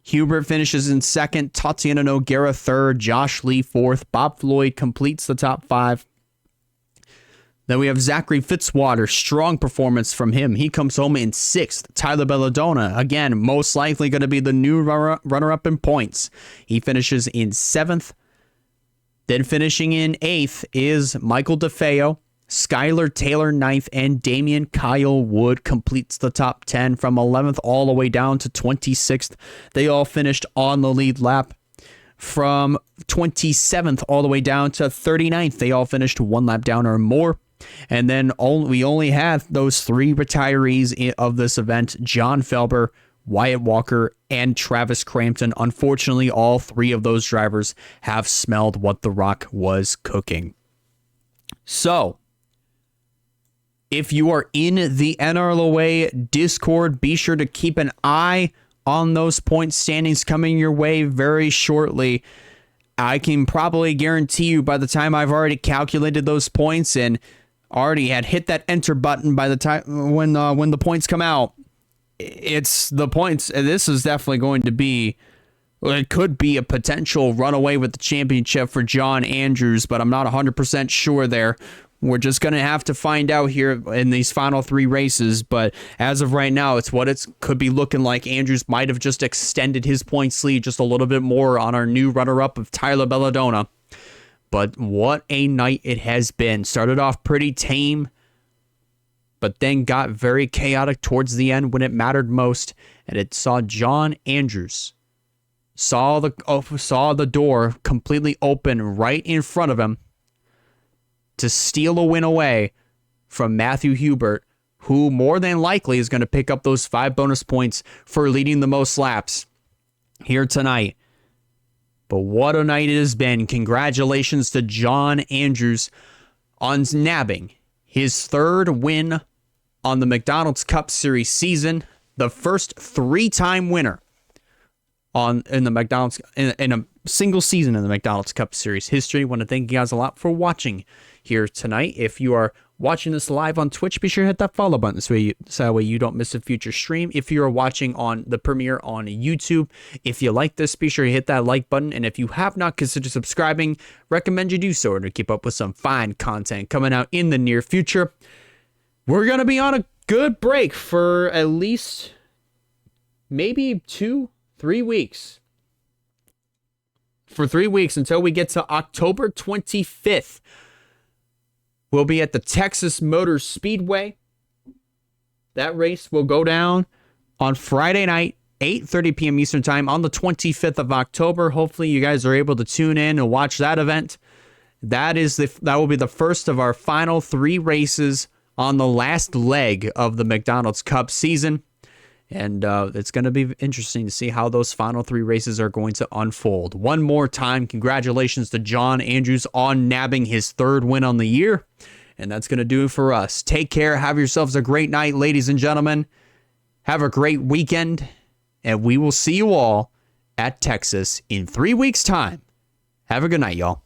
Hubert finishes in second, Tatiana Noguera third, Josh Lee fourth, Bob Floyd completes the top 5. Then we have Zachary Fitzwater, strong performance from him. He comes home in 6th. Tyler Belladonna, again, most likely going to be the new runner-up in points. He finishes in 7th. Then finishing in 8th is Michael DeFeo. Skylar Taylor 9th, and Damian Kyle Wood completes the top 10 from 11th all the way down to 26th. They all finished on the lead lap. From 27th all the way down to 39th, they all finished one lap down or more. And then we only have those 3 retirees of this event, John Felber, Wyatt Walker, and Travis Crampton. Unfortunately, all 3 of those drivers have smelled what The Rock was cooking. So, if you are in the NRLOA Discord, be sure to keep an eye on those point standings coming your way very shortly. I can probably guarantee you by the time I've already calculated those points and already had hit that enter button by the time when the points come out, it's the points. This is definitely going to be, it could be a potential runaway with the championship for John Andrews, but I'm not 100% sure there. We're just going to have to find out here in these final 3 races, but as of right now, it's what it could be looking like. Andrews might have just extended his points lead just a little bit more on our new runner-up of Tyler Belladonna. But what a night it has been. Started off pretty tame, but then got very chaotic towards the end when it mattered most, and it saw John Andrews saw the door completely open right in front of him to steal a win away from Matthew Hubert, who more than likely is going to pick up those 5 bonus points for leading the most laps here tonight. But what a night it has been. Congratulations to John Andrews on nabbing his 3rd win on the McDonald's Cup Series season, the first 3-time winner in the McDonald's in a single season in the McDonald's Cup Series history. I want to thank you guys a lot for watching here tonight. If you are watching this live on Twitch, be sure to hit that follow button so that way you don't miss a future stream. If you're watching on the premiere on YouTube, if you like this, be sure to hit that like button. And if you have not considered subscribing, recommend you do so to keep up with some fine content coming out in the near future. We're going to be on a good break for at least maybe 2-3 weeks. For 3 weeks until we get to October 25th. We'll be at the Texas Motor Speedway. That race will go down on Friday night, 8:30 p.m. Eastern Time on the 25th of October. Hopefully you guys are able to tune in and watch that event. That will be the first of our final 3 races on the last leg of the McDonald's Cup season. And it's going to be interesting to see how those final 3 races are going to unfold. One more time, congratulations to John Andrews on nabbing his 3rd win on the year. And that's going to do it for us. Take care. Have yourselves a great night, ladies and gentlemen. Have a great weekend. And we will see you all at Texas in 3 weeks' time. Have a good night, y'all.